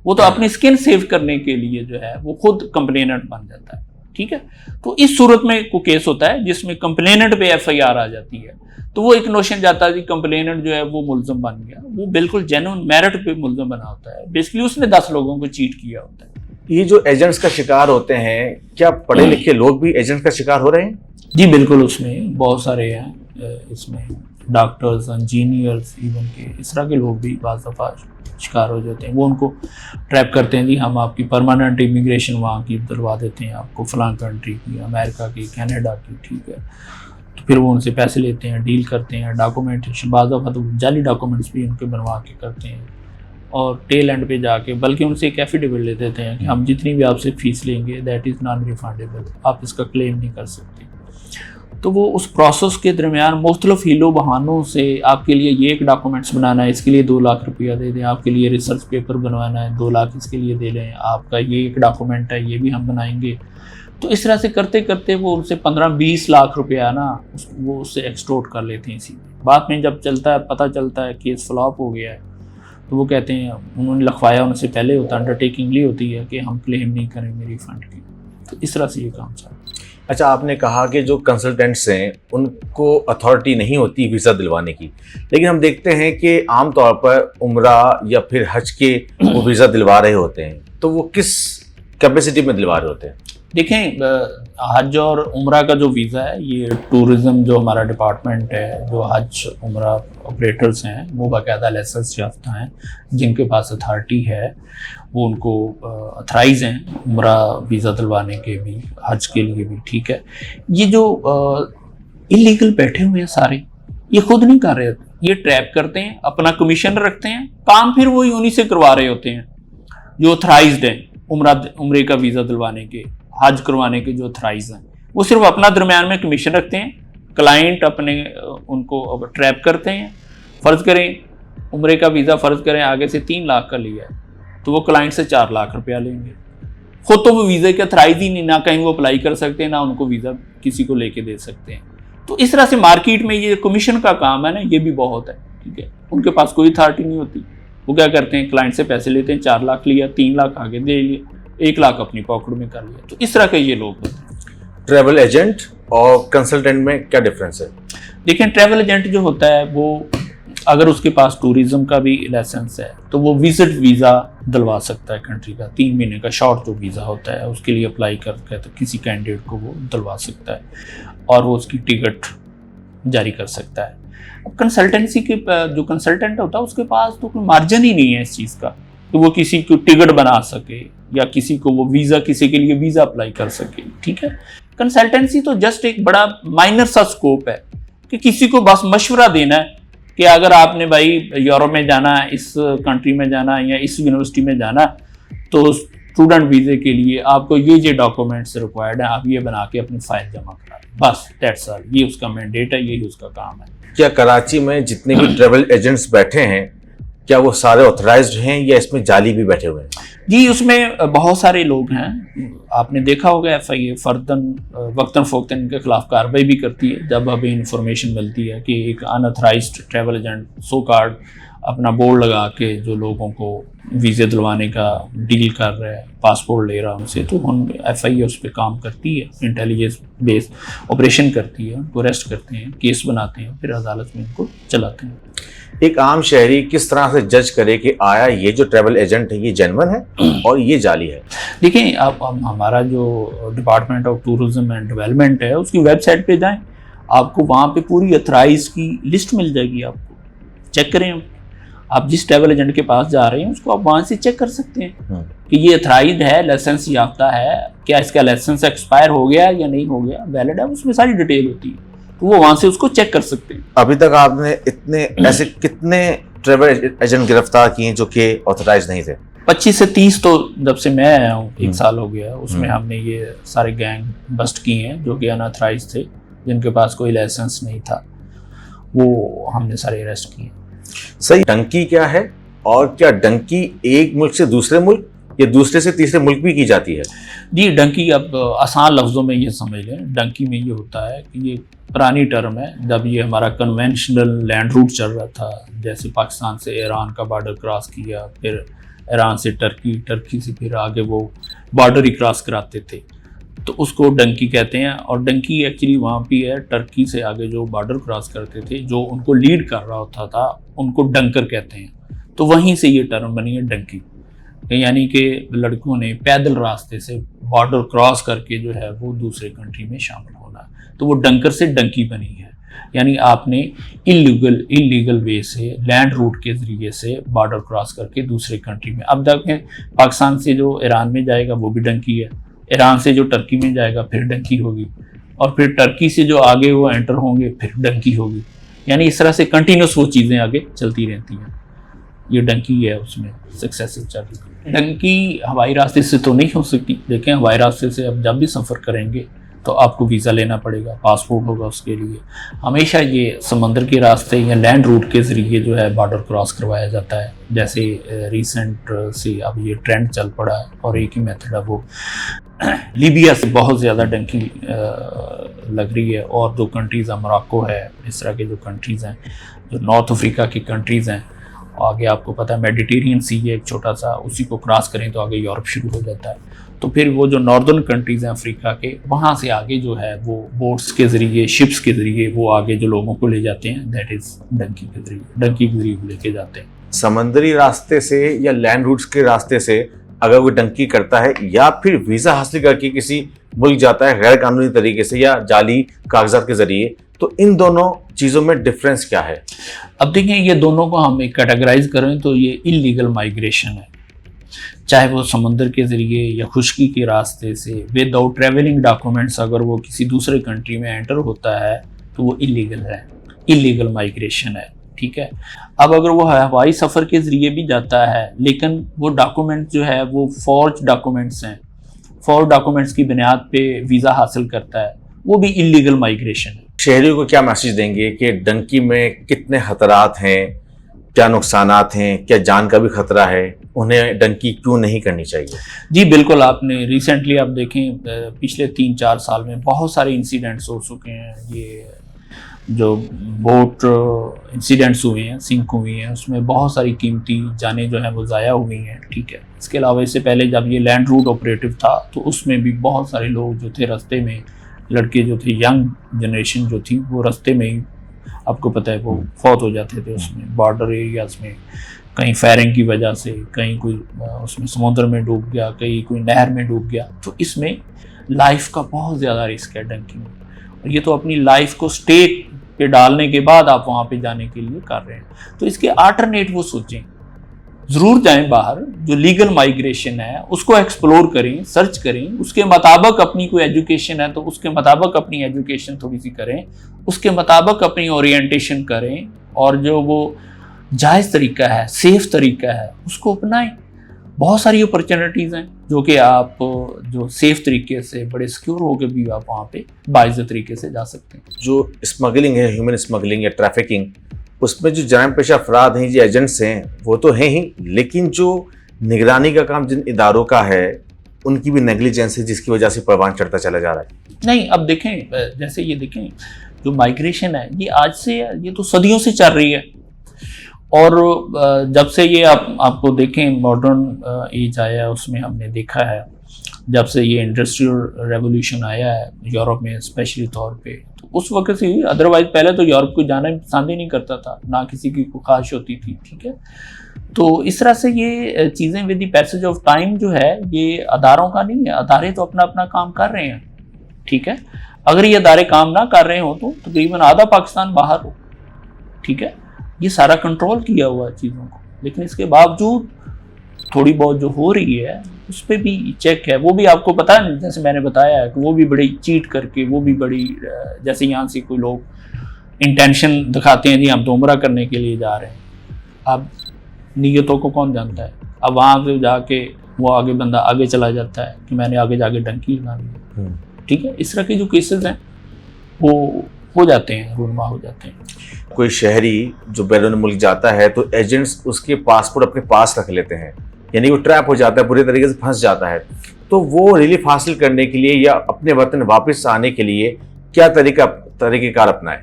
वो तो अपनी स्किन सेव करने के लिए जो है वो खुद कंप्लेनेंट बन जाता है। ठीक है, तो इस सूरत में कोई केस होता है जिसमें कंप्लेनेंट पे FIR आ जाती है, तो वो एक नोशन जाता है कि कंप्लेनेंट जो है वो मुल्ज़म बन गया। वो बिल्कुल जेन्युइन मेरिट पे मुल्ज़म बना होता है, बेसिकली उसने 10 लोगों को चीट किया होता है। ये जो एजेंट्स का शिकार होते हैं, क्या पढ़े लिखे लोग भी एजेंट्स का शिकार हो रहे हैं? जी बिल्कुल, उसमें बहुत सारे हैं, इसमें डॉक्टर्स, इंजीनियर्स, इवन के इस तरह के लोग भी बाज़ दफ़ा शिकार हो जाते हैं। वो उनको ट्रैप करते हैं, जी हम आपकी परमानेंट इमिग्रेशन वहाँ की दिलवा देते हैं आपको, फलां कंट्री की, अमेरिका की, कनाडा की। ठीक है, तो फिर वो उनसे पैसे लेते हैं, डील करते हैं, डॉक्यूमेंटेशन, बाज़ दफ़ा तो जाली डॉक्यूमेंट्स भी उनके बनवा के करते हैं, और टेल एंड पे जाके बल्कि उनसे एक एफिडेविट ले देते हैं कि हम जितनी भी आपसे फ़ीस लेंगे दैट इज़ नॉन रिफंडेबल, आप इसका क्लेम नहीं कर सकते। तो वो उस प्रोसेस के दरमियान मुख्तलिफ हीलो बहानों से आपके लिए ये एक डॉक्यूमेंट्स बनाना है, इसके लिए 2 लाख रुपया दे दें, आपके लिए रिसर्च पेपर बनवाना है 2 लाख इसके लिए दे लें, आपका ये एक डॉक्यूमेंट है ये भी हम बनाएंगे। तो इस तरह से करते करते वो उनसे 15-20 लाख रुपया ना वो उससे एक्सटोर्ट कर लेते हैं। इसी बाद में जब पता चलता है केस फ्लॉप हो गया है, तो वो कहते हैं, उन्होंने लिखवाया उनसे पहले होता, अंडरटेकिंग ली होती है कि हम क्लेम नहीं करेंगे रिफंड की। तो इस तरह से ये काम चलता है। अच्छा, आपने कहा कि जो कंसल्टेंट्स हैं उनको अथॉरिटी नहीं होती वीज़ा दिलवाने की, लेकिन हम देखते हैं कि आमतौर पर उम्रा या फिर हज के वो वीज़ा दिलवा रहे होते हैं, तो वो किस कैपेसिटी में दिलवा रहे होते हैं? देखें, हज और उम्रा का जो वीज़ा है ये टूरिज़्म जो हमारा डिपार्टमेंट है, जो हज उम्रा ऑपरेटर्स हैं वो बाकायदा लाइसेंस याफ्ता हैं, जिनके पास अथॉरिटी है, वो उनको अथराइज हैं उम्रा वीज़ा दिलवाने के भी, हज के लिए भी। ठीक है, ये जो इलीगल बैठे हुए हैं सारे, ये खुद नहीं कर रहे होते, ये ट्रैप करते हैं, अपना कमीशन रखते हैं, काम फिर वही उन्हीं से करवा रहे होते हैं जो अथराइज्ड हैं उम्रे का वीज़ा दिलवाने के, हज करवाने के जो अथराइज हैं। वो सिर्फ अपना दरमियान में कमीशन रखते हैं, क्लाइंट अपने उनको ट्रैप करते हैं। फ़र्ज़ करें उम्रे का वीज़ा फ़र्ज़ करें आगे से 3 लाख का लिया है, तो वो क्लाइंट से 4 लाख रुपया लेंगे। खुद तो वो वीज़े के अथराइज ही नहीं, ना कहीं वो अप्लाई कर सकते हैं, ना उनको वीज़ा किसी को लेके दे सकते हैं। तो इस तरह से मार्केट में ये कमीशन का काम है ना, ये भी बहुत है। ठीक है, उनके पास कोई अथॉरिटी नहीं होती। वो क्या करते हैं, क्लाइंट से पैसे लेते हैं, 4 लाख लिया, 3 लाख आगे दे लिए, 1 लाख अपनी पॉकेट में कर लिया। तो इस तरह के ये लोग होते हैं। ट्रैवल एजेंट और कंसल्टेंट में क्या डिफरेंस है? देखिए, ट्रैवल एजेंट जो होता है वो अगर उसके पास टूरिज्म का भी लाइसेंस है तो वो विजिट वीज़ा दिलवा सकता है कंट्री का, 3 महीने का शॉर्ट जो वीज़ा होता है उसके लिए अप्लाई करके तो किसी कैंडिडेट को वो दिलवा सकता है और वो उसकी टिकट जारी कर सकता है। अब कंसल्टेंसी के जो कंसल्टेंट होता है उसके पास तो कोई मार्जिन ही नहीं है इस चीज़ का कि वो किसी को टिकट बना सके या किसी को वो वीज़ा, किसी के लिए वीज़ा अप्लाई कर सके। ठीक है, कंसल्टेंसी तो जस्ट एक बड़ा माइनर सा स्कोप है कि किसी को बस मशवरा देना है कि अगर आपने भाई यूरोप में जाना है, इस कंट्री में जाना है या इस यूनिवर्सिटी में जाना है, तो स्टूडेंट वीज़े के लिए आपको ये डॉक्यूमेंट्स रिक्वायर्ड है, आप ये बना के अपनी फाइल जमा करा दें, बस दैट्स ऑल। ये उसका मैंडेट है, यही उसका काम है। क्या कराची में जितने भी ट्रैवल एजेंट्स बैठे हैं क्या वो सारे ऑथराइज्ड हैं या इसमें जाली भी बैठे हुए हैं? जी, उसमें बहुत सारे लोग हैं। आपने देखा होगा FIA फर्दन वक्तन फ़ौक्तन इनके खिलाफ कार्रवाई भी करती है जब हमें इंफॉर्मेशन मिलती है कि एक unauthorised travel agent so called अपना बोर्ड लगा के जो लोगों को वीज़े दिलवाने का डील कर रहा है, पासपोर्ट ले रहा है उनसे, तो हम FIA उस पर काम करती है, इंटेलिजेंस बेस्ड ऑपरेशन करती है, उनको अरेस्ट करते हैं, केस बनाते हैं, फिर अदालत में इनको चलाते हैं। एक आम शहरी किस तरह से जज करे कि आया ये जो ट्रैवल एजेंट है ये जेन्युइन है और ये जाली है? देखिए, आप हमारा जो department of tourism and development है उसकी वेबसाइट पे जाएं, आपको वहाँ पे पूरी अथराइज की लिस्ट मिल जाएगी। आपको चेक करें, आप जिस ट्रैवल एजेंट के पास जा रहे हैं उसको आप वहाँ से चेक कर सकते हैं कि ये अथराइज है, लाइसेंस याफ्ता है, क्या इसका लाइसेंस एक्सपायर हो गया या नहीं हो गया, वैलिड है, उसमें सारी डिटेल होती है, तो वो वहाँ से उसको चेक कर सकते हैं। अभी तक आपने इतने ऐसे कितने ट्रैवल एजेंट गिरफ्तार किए जो कि ऑथराइज नहीं थे? 25 से 30 तो जब से मैं आया हूँ 1 साल हो गया, उसमें हमने ये सारे गैंग बस्ट किए हैं जो कि अनऑथराइज थे, जिनके पास कोई लाइसेंस नहीं था, वो हमने सारे अरेस्ट किए। सही, डंकी क्या है और क्या डंकी एक मुल्क से दूसरे मुल्क या दूसरे से तीसरे मुल्क भी की जाती है? जी, डंकी अब आसान लफ्ज़ों में ये समझ लें, डंकी में ये होता है कि ये पुरानी टर्म है, जब ये हमारा कन्वेंशनल लैंड रूट चल रहा था, जैसे पाकिस्तान से ईरान का बॉर्डर क्रॉस किया, फिर ईरान से टर्की, टर्की से फिर आगे वो बॉर्डर ही क्रॉस कराते थे, तो उसको डंकी कहते हैं। और डंकी एक्चुअली वहाँ भी है, टर्की से आगे जो बॉर्डर क्रॉस करते थे, जो उनको लीड कर रहा होता था उनको डंकर कहते हैं, तो वहीं से ये टर्म बनी है डंकी, यानी कि लड़कों ने पैदल रास्ते से बॉर्डर क्रॉस करके जो है वो दूसरे कंट्री में शामिल होना, तो वो डंकर से डंकी बनी है, यानी आपने इलीगल वे से लैंड रूट के ज़रिए से बॉर्डर क्रॉस करके दूसरे कंट्री में। अब देखें, पाकिस्तान से जो ईरान में जाएगा वो भी डंकी है, ईरान से जो टर्की में जाएगा फिर डंकी होगी, और फिर टर्की से जो आगे वो एंटर होंगे फिर डंकी होगी, यानी इस तरह से कंटिन्यूस वो चीज़ें आगे चलती रहती हैं। ये डंकी है, उसमें सक्सेसिव चल रही है। डंकी हवाई रास्ते से तो नहीं हो सकती। देखें, हवाई रास्ते से अब जब भी सफ़र करेंगे तो आपको वीज़ा लेना पड़ेगा, पासपोर्ट होगा उसके लिए। हमेशा ये समंदर के रास्ते या लैंड रूट के ज़रिए जो है बॉर्डर क्रॉस करवाया जाता है। जैसे रिसेंट से अब ये ट्रेंड चल पड़ा है और एक ही मेथड है, वो लीबिया से बहुत ज़्यादा डंकी लग रही है, और जो कंट्रीज़ है, मोरक्को है, इस तरह के जो कंट्रीज़ हैं, जो नॉर्थ अफ्रीका की कंट्रीज़ हैं, आगे आपको पता है मेडिटेरियन सी है एक छोटा सा, उसी को क्रॉस करें तो आगे यूरोप शुरू हो जाता है। तो फिर वो जो नॉर्दर्न कंट्रीज़ हैं अफ्रीका के, वहाँ से आगे जो है वो बोट्स के ज़रिए, शिप्स के ज़रिए वो आगे जो लोगों को ले जाते हैं, दैट इज़ डंकी के ज़रिए वो लेके जाते हैं। समंदरी रास्ते से या लैंड रूट्स के रास्ते से अगर वो डंकी करता है या फिर वीज़ा हासिल करके किसी मुल्क जाता है गैर कानूनी तरीके से या जाली कागजात के ज़रिए, तो इन दोनों चीज़ों में डिफरेंस क्या है? अब देखें, ये दोनों को हम एक कैटेगराइज करें तो ये इलीगल माइग्रेशन है, चाहे वो समंदर के ज़रिए या खुश्की के रास्ते से विदाउट ट्रैवलिंग डॉक्यूमेंट्स अगर वो किसी दूसरे कंट्री में एंटर होता है तो वो इलीगल है, इलीगल माइग्रेशन है, ठीक है। अब अगर वो हवाई सफ़र के ज़रिए भी जाता है लेकिन वो डॉक्यूमेंट जो है वो फॉर्ज डॉक्यूमेंट्स हैं, फॉर्ज डॉक्यूमेंट्स की बुनियाद पे वीज़ा हासिल करता है, वो भी इलीगल माइग्रेशन है। शहरियों को क्या मैसेज देंगे कि डंकी में कितने खतरात हैं, क्या नुकसानात हैं, क्या जान का भी खतरा है, उन्हें डंकी क्यों नहीं करनी चाहिए? जी बिल्कुल, आपने रिसेंटली आप देखें पिछले 3-4 साल में बहुत सारे इंसिडेंट्स हो चुके हैं। ये जो बोट इंसिडेंट्स हुए हैं, सिंक हुई हैं, उसमें बहुत सारी कीमती जानें जो हैं वो ज़ाया हुई हैं, ठीक है। इसके अलावा इससे पहले जब ये लैंड रूट ऑपरेटिव था तो उसमें भी बहुत सारे लोग जो थे रास्ते में, लड़के जो थे, यंग जनरेशन जो थी, वो रास्ते में ही आपको पता है वो फौत हो जाते थे उसमें, बॉर्डर एरियाज़ में, कहीं फायरिंग की वजह से, कहीं कोई उसमें समुद्र में डूब गया, कहीं कोई नहर में डूब गया। तो इसमें लाइफ का बहुत ज़्यादा रिस्क है डंकी में, और ये तो अपनी लाइफ को स्टेक पे डालने के बाद आप वहाँ पे जाने के लिए कर रहे हैं। तो इसके अल्टरनेट वो सोचें, ज़रूर जाएं बाहर, जो लीगल माइग्रेशन है उसको एक्सप्लोर करें, सर्च करें, उसके मुताबिक अपनी कोई एजुकेशन है तो उसके मुताबिक अपनी एजुकेशन थोड़ी सी करें, उसके मुताबिक अपनी ओरिएंटेशन करें, और जो वो जायज़ तरीका है, सेफ़ तरीका है, उसको अपनाएं। बहुत सारी अपॉर्चुनिटीज़ हैं जो कि आप जो सेफ़ तरीके से, बड़े सिक्योर होकर भी आप वहाँ पे बाइज़्ज़त तरीके से जा सकते हैं। जो स्मगलिंग है, ह्यूमन स्मगलिंग या ट्रैफिकिंग, उसमें जो जाम पेशा अफराद हैं, जो एजेंट्स हैं, वो तो हैं ही, लेकिन जो निगरानी का काम जिन इदारों का है उनकी भी नेग्लिजेंस है, जिसकी वजह से परवान चढ़ता चला जा रहा है। नहीं, अब देखें, जैसे ये देखें, जो माइग्रेशन है ये आज से, ये तो सदियों से चल रही है, और जब से ये आपको देखें मॉडर्न एज आया, उसमें हमने देखा है जब से ये इंडस्ट्रियल रेवोल्यूशन आया है यूरोप में स्पेशली तौर पे, तो उस वक्त से ही, अदरवाइज पहले तो यूरोप को जाना पसंद ही नहीं करता था, ना किसी की कोई ख्वाहिश होती थी, ठीक है। तो इस तरह से ये चीज़ें with the passage of time जो है, ये अदारों का नहीं है, अदारे तो अपना अपना काम कर रहे हैं, ठीक है। अगर ये अदारे काम ना कर रहे हो तो तकरीबन आधा पाकिस्तान बाहर हो, ठीक है। ये सारा कंट्रोल किया हुआ है चीज़ों को, लेकिन इसके बावजूद थोड़ी बहुत जो हो रही है उस पर भी चेक है। वो भी आपको पता है, जैसे मैंने बताया है कि वो भी बड़ी चीट करके, वो भी बड़ी, जैसे यहाँ से कोई लोग इंटेंशन दिखाते हैं जी हम तो उम्रा करने के लिए जा रहे हैं, अब नीयतों को कौन जानता है। अब वहाँ से जाके वो आगे बंदा आगे चला जाता है कि मैंने आगे जाके डंकी लगानी है, ठीक है। इस तरह के जो केसेस हैं वो हो जाते हैं, रूनमा हो जाते हैं। कोई शहरी जो बैरून मुल्क जाता है तो एजेंट्स उसके पासपोर्ट अपने पास रख लेते हैं, यानी वो ट्रैप हो जाता है, बुरे तरीके से फंस जाता है। तो वो रिलीफ हासिल करने के लिए या अपने वतन वापस आने के लिए क्या तरीक़ेकार अपनाएं?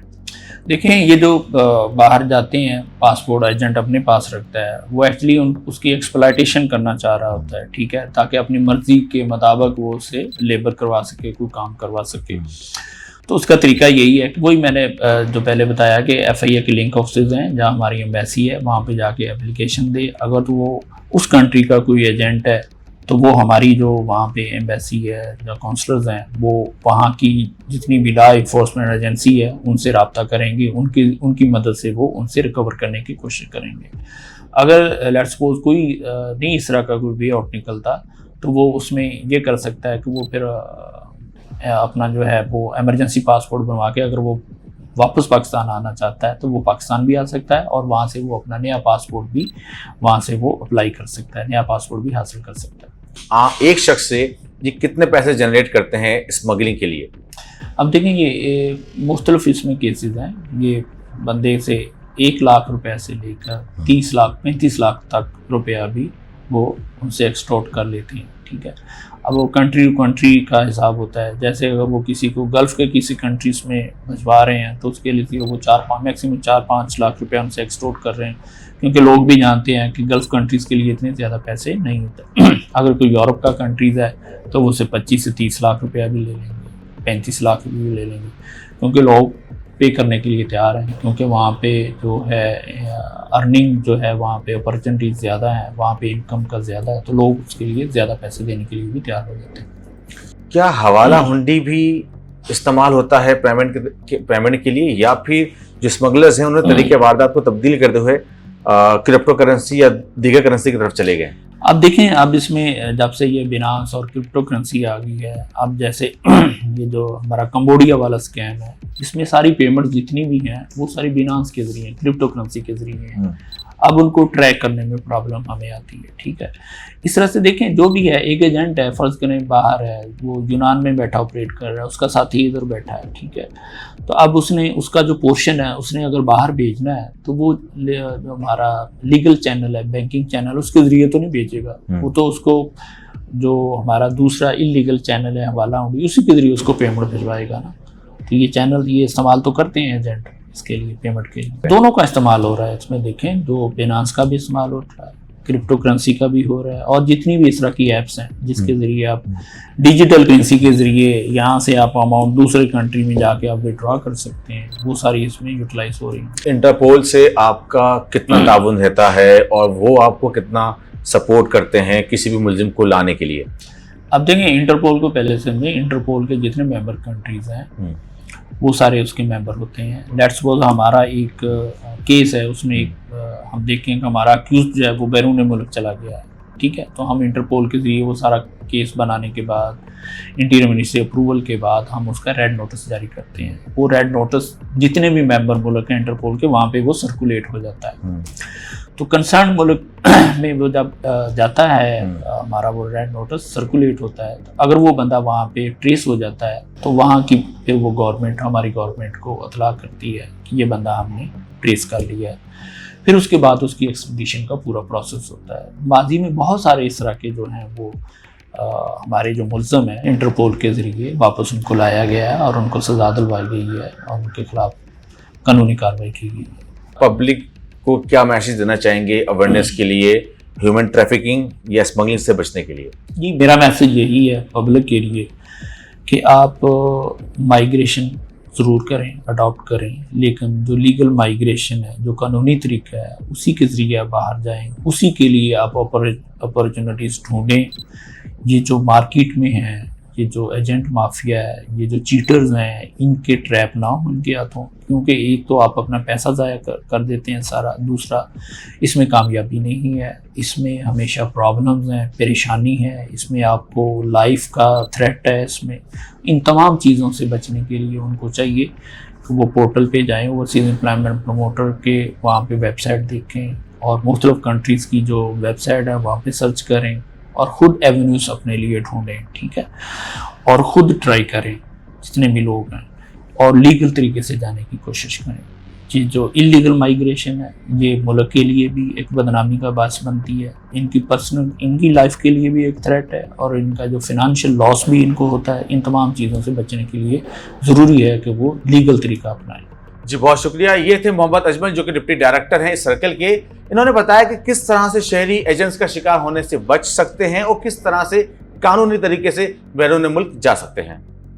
देखें, ये जो बाहर जाते हैं, पासपोर्ट एजेंट अपने पास रखता है, वो एक्चुअली उसकी एक्सप्लॉयटेशन करना चाह रहा होता है, ठीक है, ताकि अपनी मर्जी के मुताबिक वो उससे लेबर करवा सके, कोई काम करवा सके। तो उसका तरीका यही है कि वही मैंने जो पहले बताया कि FIA के लिंक ऑफिस हैं जहाँ हमारी एम्बेसी है, वहाँ पे जाके एप्लीकेशन दे। अगर तो वो उस कंट्री का कोई एजेंट है तो वो हमारी जो वहाँ पे एम्बेसी है, जो काउंसलर्स हैं, वो वहाँ की जितनी भी लॉ इन्फोर्समेंट एजेंसी है उनसे रब्ता करेंगे, उनकी मदद से वो उनसे रिकवर करने की कोशिश करेंगे। अगर लेट्स सपोज कोई नहीं इस तरह का कोई वे आउट निकलता तो वो उसमें ये कर सकता है कि वो फिर अपना जो है वो एमरजेंसी पासपोर्ट बनवा के अगर वो वापस पाकिस्तान आना चाहता है तो वो पाकिस्तान भी आ सकता है, और वहाँ से वो अपना नया पासपोर्ट भी वहाँ से वो अप्लाई कर सकता है, नया पासपोर्ट भी हासिल कर सकता है। एक शख्स से ये कितने पैसे जनरेट करते हैं स्मगलिंग के लिए? अब देखें, ये मुख्तलिफ इसमें केसेस हैं। ये बंदे से 1 लाख रुपए से लेकर 30 लाख 35 लाख तक रुपया भी वो उनसे एक्सटॉर्ट कर लेते हैं, ठीक है। अब वो कंट्री टू कंट्री का हिसाब होता है। जैसे अगर वो किसी को गल्फ़ के किसी कंट्रीज़ में भिजवा रहे हैं तो उसके लिए वो मैक्सिमम 4-5 लाख रुपया उनसे एक्सटोर्ट कर रहे हैं, क्योंकि लोग भी जानते हैं कि गल्फ़ कंट्रीज़ के लिए इतने ज़्यादा पैसे नहीं होते। अगर कोई यूरोप का कंट्रीज़ है तो वो उसे 25 से 30 लाख रुपया भी ले लेंगे, 35 लाख भी ले लेंगे, क्योंकि लोग पे करने के लिए तैयार हैं, क्योंकि वहाँ पे जो है अर्निंग जो है वहाँ पे अपॉर्चुनिटीज़ ज़्यादा है, वहाँ पे इनकम का ज़्यादा है, तो लोग उसके लिए ज़्यादा पैसे देने के लिए भी तैयार हो जाते हैं। क्या हवाला हुंडी भी इस्तेमाल होता है पेमेंट के लिए, या फिर जो स्मगलर्स हैं उन्होंने तरीके वारदात को तब्दील करते हुए क्रिप्टो करेंसी या दीगर करेंसी की तरफ चले गए? अब देखें, अब इसमें जब से ये बिनांस और क्रिप्टो करेंसी आ गई है, अब जैसे ये जो हमारा कंबोडिया वाला स्कैम है, इसमें सारी पेमेंट जितनी भी हैं वो सारी बिनांस के जरिए, क्रिप्टो करेंसी के जरिए हैं। अब उनको ट्रैक करने में प्रॉब्लम हमें आती है। ठीक है, इस तरह से देखें, जो भी है एक एजेंट है, फ़र्ज़ करें बाहर है, वो यूनान में बैठा ऑपरेट कर रहा है, उसका साथी इधर बैठा है। ठीक है, तो अब उसने उसका जो पोर्शन है उसने अगर बाहर भेजना है तो वो जो हमारा लीगल चैनल है, बैंकिंग चैनल, उसके ज़रिए तो नहीं भेजेगा, वो तो उसको जो हमारा दूसरा इलीगल चैनल है हवाला हुंडी, उसी के ज़रिए उसको पेमेंट भिजवाएगा ना। तो ये चैनल ये इस्तेमाल तो करते हैं एजेंट इसके लिए, पेमेंट के लिए। दोनों का इस्तेमाल हो रहा है इसमें। देखें, जो बिनांस का भी इस्तेमाल हो रहा है, क्रिप्टो करेंसी का भी हो रहा है, और जितनी भी इस तरह की ऐप्स हैं जिसके ज़रिए आप डिजिटल करेंसी के ज़रिए यहाँ से आप अमाउंट दूसरे कंट्री में जाके आप विड्रॉ कर सकते हैं, वो सारी इसमें यूटिलाइज हो रही है। इंटरपोल से आपका कितना ताउन रहता है और वो आपको कितना सपोर्ट करते हैं किसी भी मुलजिम को लाने के लिए? अब देखें, इंटरपोल को पहले से में इंटरपोल के जितने मेंबर कंट्रीज़ हैं वो सारे उसके मेंबर होते हैं। लेट्स सपोज हमारा एक केस है, उसमें एक हम देखें कि हमारा अक्यूज जो है वो बैरून मुल्क चला गया है। ठीक है, तो हम इंटरपोल के ज़रिए वो सारा केस बनाने के बाद, इंटीरियर मिनिस्ट्री अप्रूवल के बाद हम उसका रेड नोटिस जारी करते हैं। वो रेड नोटिस जितने भी मेंबर मुल्क हैं इंटरपोल के, वहाँ पे वो सर्कुलेट हो जाता है। तो कंसर्न मुल्क में वो जब जाता है हमारा वो रेड नोटिस सर्कुलेट होता है, तो अगर वो बंदा वहाँ पे ट्रेस हो जाता है तो वहाँ की फिर वो गवर्नमेंट, हमारी गवर्नमेंट को इतला करती है कि ये बंदा हमने ट्रेस कर लिया है। फिर उसके बाद उसकी एक्सट्रैडिशन का पूरा प्रोसेस होता है। माजी में बहुत सारे इस तरह के जो हैं वो हमारे जो मुल्ज़म हैं इंटरपोल के ज़रिए वापस उनको लाया गया है और उनको सज़ा दिलवाई गई है और उनके खिलाफ कानूनी कार्रवाई की गई है। पब्लिक को क्या मैसेज देना चाहेंगे अवेयरनेस के लिए, ह्यूमन ट्रैफिकिंग या स्मगलिंग से बचने के लिए? जी, मेरा मैसेज यही है पब्लिक के लिए कि आप माइग्रेशन ज़रूर करें, अडॉप्ट करें, लेकिन जो लीगल माइग्रेशन है, जो कानूनी तरीका है, उसी के ज़रिए आप बाहर जाएं, उसी के लिए आप अपॉर्चुनिटीज़ ढूंढें। ये जो मार्केट में है, ये जो एजेंट माफिया है, ये जो चीटर्स हैं, इनके ट्रैप ना हो इनके हाथों, क्योंकि एक तो आप अपना पैसा ज़ाया कर देते हैं सारा, दूसरा इसमें कामयाबी नहीं है, इसमें हमेशा प्रॉब्लम्स हैं, परेशानी है, इसमें आपको लाइफ का थ्रेट है। इसमें इन तमाम चीज़ों से बचने के लिए उनको चाहिए कि वो पोर्टल पे जाएँ, ओवरसीज़ एम्प्लॉयमेंट प्रमोटर के, वहाँ पे वेबसाइट देखें और मुख्तलिफ कंट्रीज़ की जो वेबसाइट है वहाँ पे सर्च करें और ख़ुद एवेन्यूज़ अपने लिए ढूंढें। ठीक है, और ख़ुद ट्राई करें जितने भी लोग हैं, और लीगल तरीके से जाने की कोशिश करें। कि जो इलीगल माइग्रेशन है ये मुल्क के लिए भी एक बदनामी का बास बनती है, इनकी पर्सनल, इनकी लाइफ के लिए भी एक थ्रेट है, और इनका जो फिनंशियल लॉस भी इनको होता है। इन तमाम चीज़ों से बचने के लिए ज़रूरी है कि वो लीगल तरीका अपनाएं। जी, बहुत शुक्रिया। ये थे मोहम्मद अजमल, जो कि डिप्टी डायरेक्टर हैं इस सर्कल के। इन्होंने बताया कि किस तरह से शहरी एजेंट्स का शिकार होने से बच सकते हैं और किस तरह से कानूनी तरीके से बैरून मुल्क जा सकते हैं।